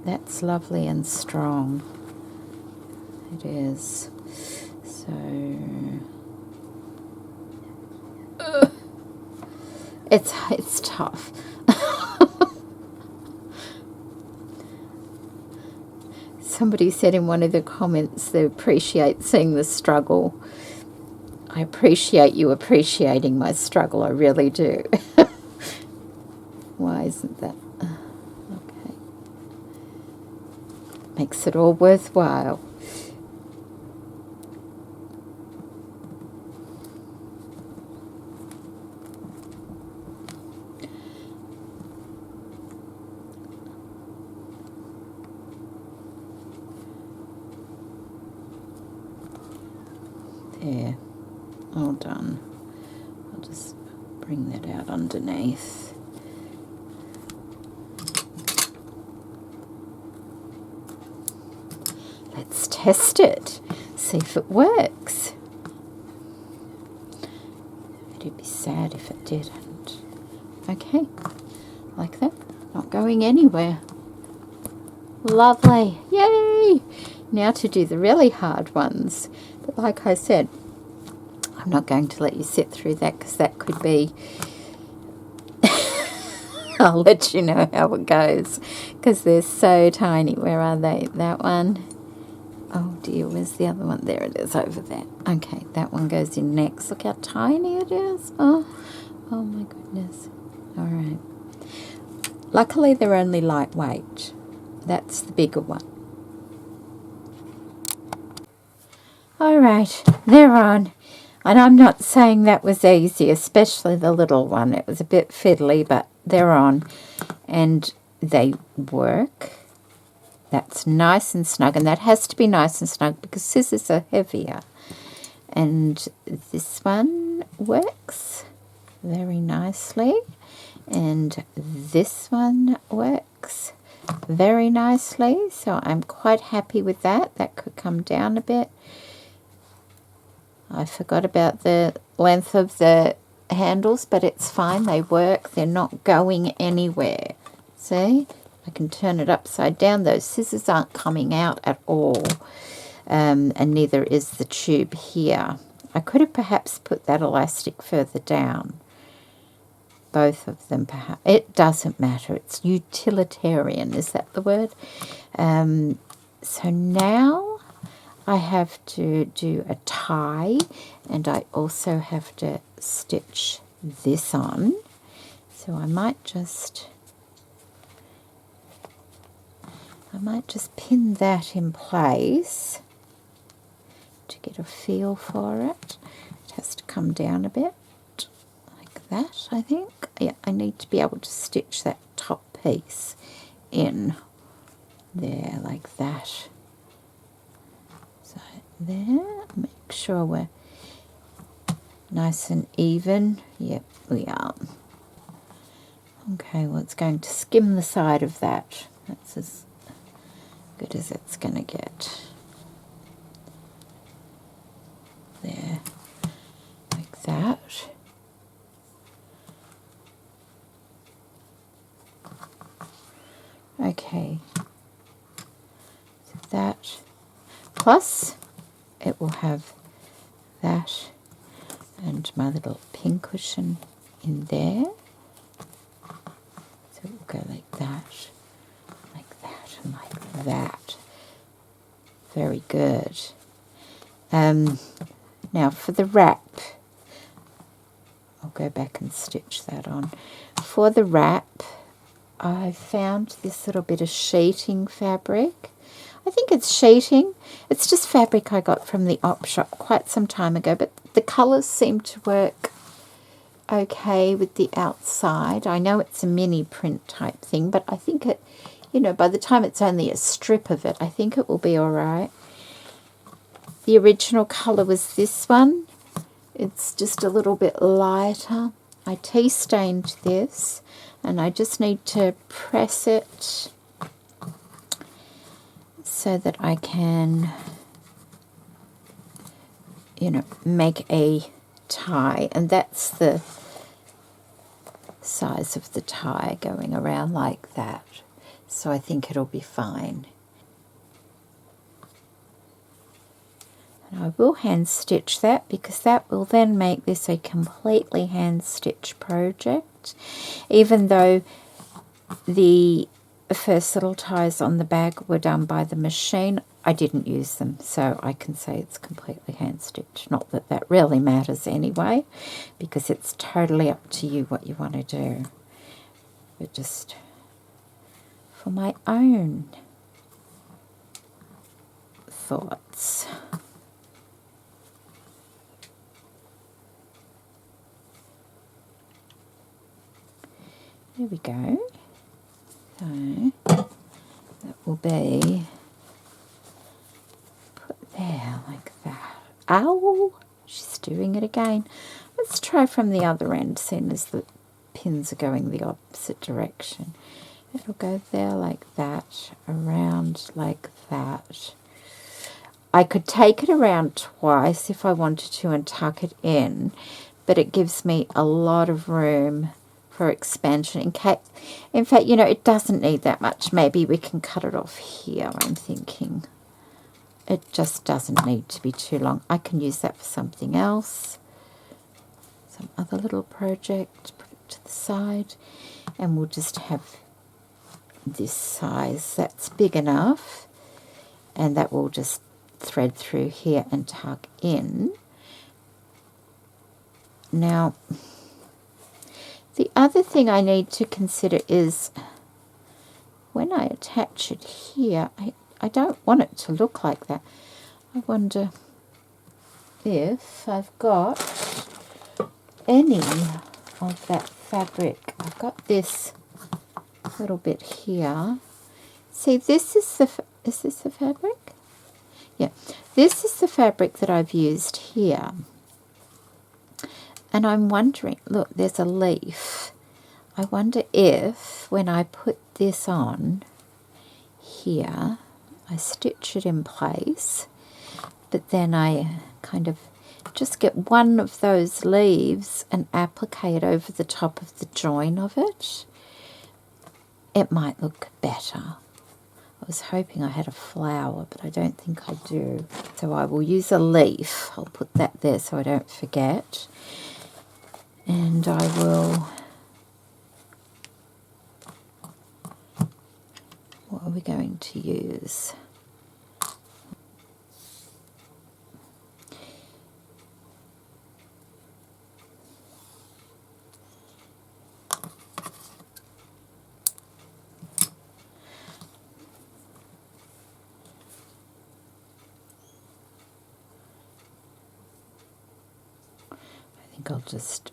That's lovely and strong. It is. So it's tough. Somebody said in one of the comments they appreciate seeing the struggle. I appreciate you appreciating my struggle, I really do. Why isn't that? Okay. Makes it all worthwhile. There, all done. I'll just bring that out underneath. Let's test it, see if it works. It'd be sad if it didn't. Okay, like that, not going anywhere. Lovely, yay! Now to do the really hard ones. But like I said, I'm not going to let you sit through that because that could be... I'll let you know how it goes because they're so tiny. Where are they? That one. Oh dear, where's the other one? There it is, over there. Okay, that one goes in next. Look how tiny it is. Oh my goodness. All right. Luckily, they're only lightweight. That's the bigger one. All right, they're on. And I'm not saying that was easy, especially the little one. It was a bit fiddly, but they're on. And they work. That's nice and snug. And that has to be nice and snug because scissors are heavier. And this one works very nicely. And this one works very nicely. So I'm quite happy with that. That could come down a bit. I forgot about the length of the handles, but it's fine. They work. They're not going anywhere. See? I can turn it upside down. Those scissors aren't coming out at all. And neither is the tube here. I could have perhaps put that elastic further down. Both of them perhaps. It doesn't matter. It's utilitarian. Is that the word? So now I have to do a tie, and I also have to stitch this on. So I might just pin that in place to get a feel for it. It has to come down a bit like that, I think. Yeah, I need to be able to stitch that top piece in there like that. So there, make sure we're nice and even. Yep, we are. Okay, well, it's going to skim the side of that. That's as good as it's going to get. There, like that. Okay, so that, plus it will have that, and my little pin cushion in there. So we'll go like that, and like that. Very good. Now for the wrap, I'll go back and stitch that on. For the wrap, I found this little bit of sheeting fabric. I think it's sheeting. It's just fabric I got from the op shop quite some time ago, but the colours seem to work okay with the outside. I know it's a mini print type thing, but I think it, you know, by the time it's only a strip of it, I think it will be all right. The original colour was this one. It's just a little bit lighter. I tea stained this, and I just need to press it so that I can, you know, make a tie. And that's the size of the tie, going around like that. So I think it'll be fine. And I will hand stitch that, because that will then make this a completely hand stitch project. Even though the first little ties on the bag were done by the machine, I didn't use them, so I can say it's completely hand stitched. Not that that really matters anyway, because it's totally up to you what you want to do. But just for my own thoughts. There we go. So that will be put there like that. Ow! She's doing it again. Let's try from the other end, seeing as the pins are going the opposite direction. It'll go there like that, around like that. I could take it around twice if I wanted to and tuck it in, but it gives me a lot of room for expansion. In fact, you know, it doesn't need that much. Maybe we can cut it off here, I'm thinking. It just doesn't need to be too long. I can use that for something else. Some other little project, put it to the side, and we'll just have this size. That's big enough, and that will just thread through here and tuck in. Now, the other thing I need to consider is when I attach it here, I don't want it to look like that. I wonder if I've got any of that fabric. I've got this little bit here. See, this is is this the fabric? Yeah, this is the fabric that I've used here. And I'm wondering, look, there's a leaf. I wonder if when I put this on here, I stitch it in place, but then I kind of just get one of those leaves and applique it over the top of the join of it. It might look better. I was hoping I had a flower, but I don't think I do. So I will use a leaf. I'll put that there so I don't forget. And I will, what are we going to use? I think I'll just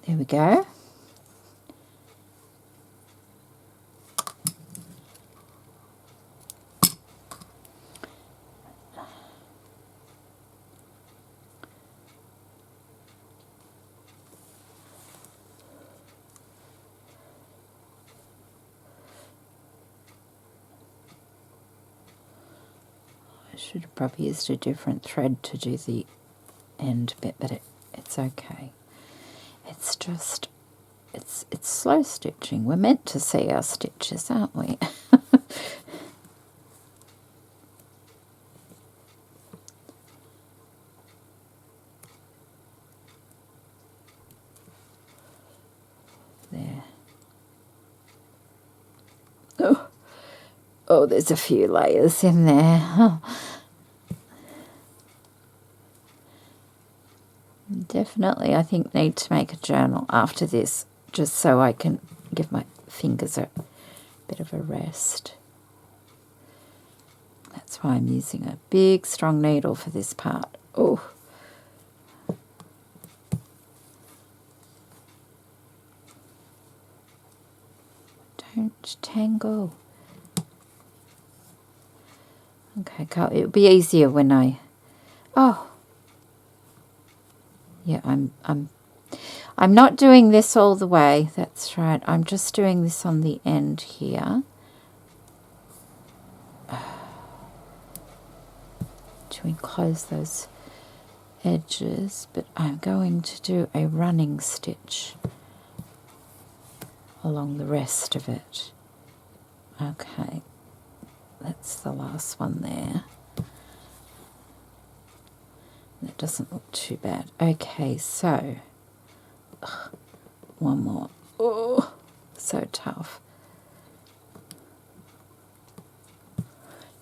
There we go. Should have probably used a different thread to do the end bit, but it's okay. It's just, it's slow stitching. We're meant to see our stitches, aren't we? There. Oh, there's a few layers in there. Definitely, I think, need to make a journal after this, just so I can give my fingers a bit of a rest. That's why I'm using a big, strong needle for this part. Oh. Don't tangle. Okay, it'll be easier when I... Oh. Yeah, I'm not doing this all the way. That's right. I'm just doing this on the end here. To enclose those edges, but I'm going to do a running stitch along the rest of it. Okay, that's the last one there. That doesn't look too bad. Okay, so one more. Oh, so tough.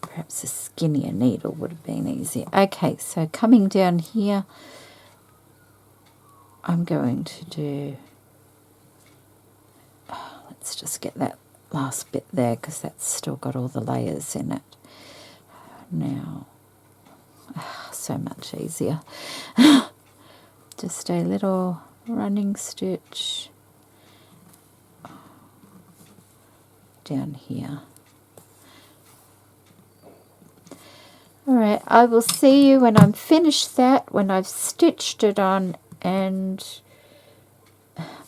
Perhaps a skinnier needle would have been easier. Okay, so coming down here, I'm going to do... let's just get that last bit there because that's still got all the layers in it. Now... so much easier. Just a little running stitch down here. Alright, I will see you when I'm finished that, when I've stitched it on and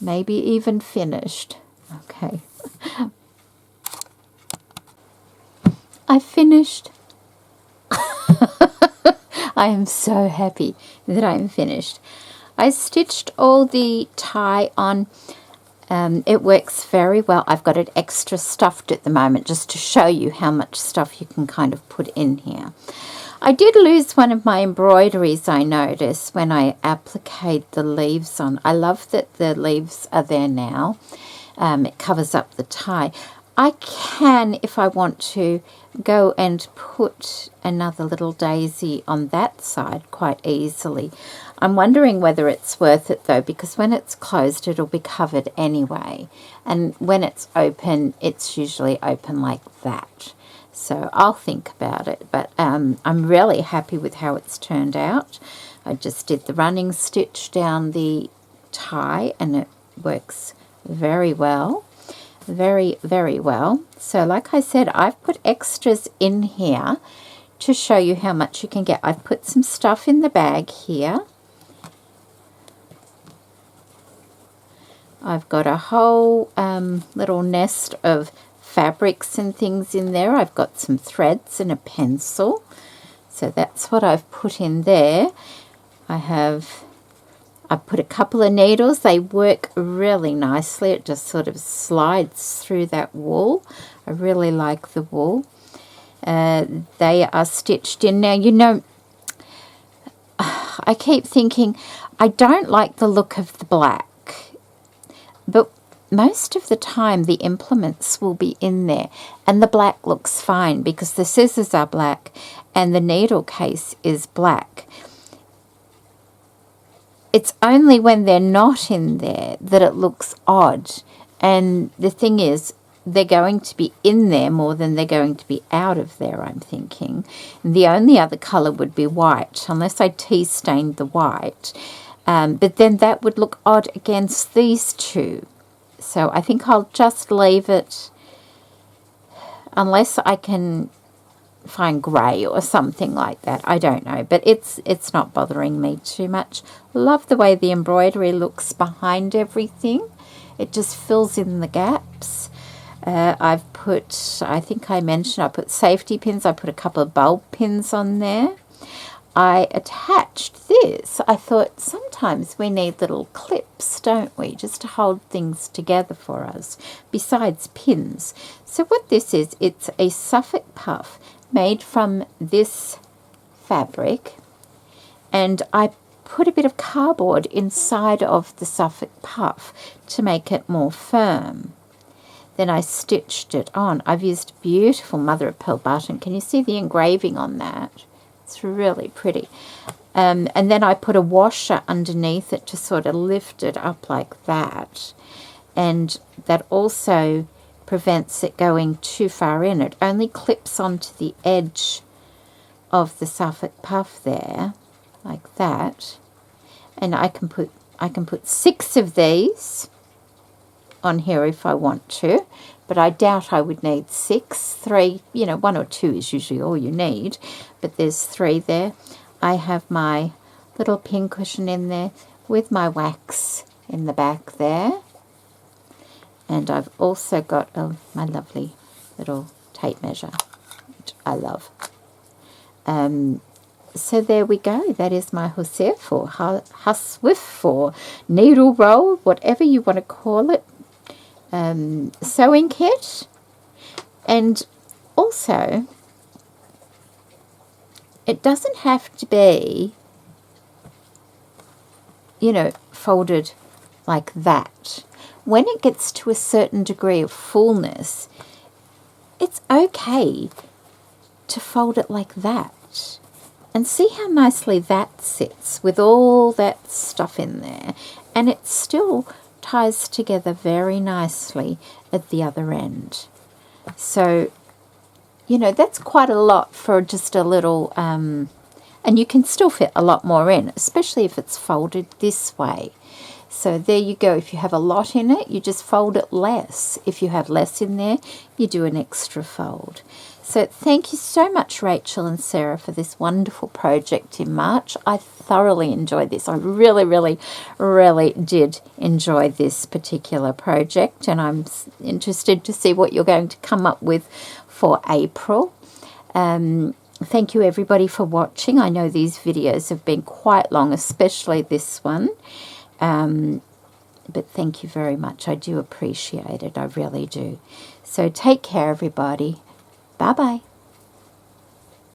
maybe even finished. Okay. I finished. I am so happy that I'm finished. I stitched all the tie on. It works very well. I've got it extra stuffed at the moment just to show you how much stuff you can kind of put in here. I did lose one of my embroideries, I noticed, when I appliqued the leaves on. I love that the leaves are there now. It covers up the tie. I can, if I want to, go and put another little daisy on that side quite easily. I'm wondering whether it's worth it though, because when it's closed it'll be covered anyway, and when it's open it's usually open like that. So I'll think about it, but I'm really happy with how it's turned out. I just did the running stitch down the tie and it works very well. Very, very well. So like I said, I've put extras in here to show you how much you can get. I've put some stuff in the bag here. I've got a whole little nest of fabrics and things in there. I've got some threads and a pencil. So that's what I've put in there. I've put a couple of needles. They work really nicely. It just sort of slides through that wool. I really like the wool. They are stitched in. Now, you know, I keep thinking, I don't like the look of the black, but most of the time the implements will be in there and the black looks fine because the scissors are black and the needle case is black. It's only when they're not in there that it looks odd. And the thing is, they're going to be in there more than they're going to be out of there, I'm thinking. And the only other colour would be white, unless I tea stained the white. But then that would look odd against these two. So I think I'll just leave it, unless I can find grey or something like that. I don't know, but it's not bothering me too much. Love the way the embroidery looks behind everything. It just fills in the gaps. I've put, I think I mentioned, I put safety pins. I put a couple of bulb pins on there. I attached this. I thought sometimes we need little clips, don't we, just to hold things together for us, besides pins. So what this is, it's a Suffolk puff made from this fabric, and I put a bit of cardboard inside of the Suffolk puff to make it more firm. Then I stitched it on. I've used beautiful mother of pearl button. Can you see the engraving on that? It's really pretty. And then I put a washer underneath it to sort of lift it up like that. And that also prevents it going too far in. It only clips onto the edge of the Suffolk puff there, like that. And I can put 6 of these on here if I want to, but I doubt I would need 6. 3, 1 or 2 is usually all you need, but there's 3 there. I have my little pin cushion in there with my wax in the back there, and I've also got my lovely little tape measure, which I love. So there we go. That is my Hussif or Hussif or needle roll, whatever you want to call it. Sewing kit. And also, it doesn't have to be, folded like that. When it gets to a certain degree of fullness, it's okay to fold it like that. And see how nicely that sits with all that stuff in there. And it still ties together very nicely at the other end. So, that's quite a lot for just a little, and you can still fit a lot more in, especially if it's folded this way. So there you go. If you have a lot in it, you just fold it less. If you have less in there, you do an extra fold. So thank you so much, Rachel and Sarah, for this wonderful project in March. I thoroughly enjoyed this. I really, really, really did enjoy this particular project, and I'm interested to see what you're going to come up with for April. Thank you, everybody, for watching. I know these videos have been quite long, especially this one. But thank you very much. I do appreciate it. I really do. So take care, everybody. Bye-bye.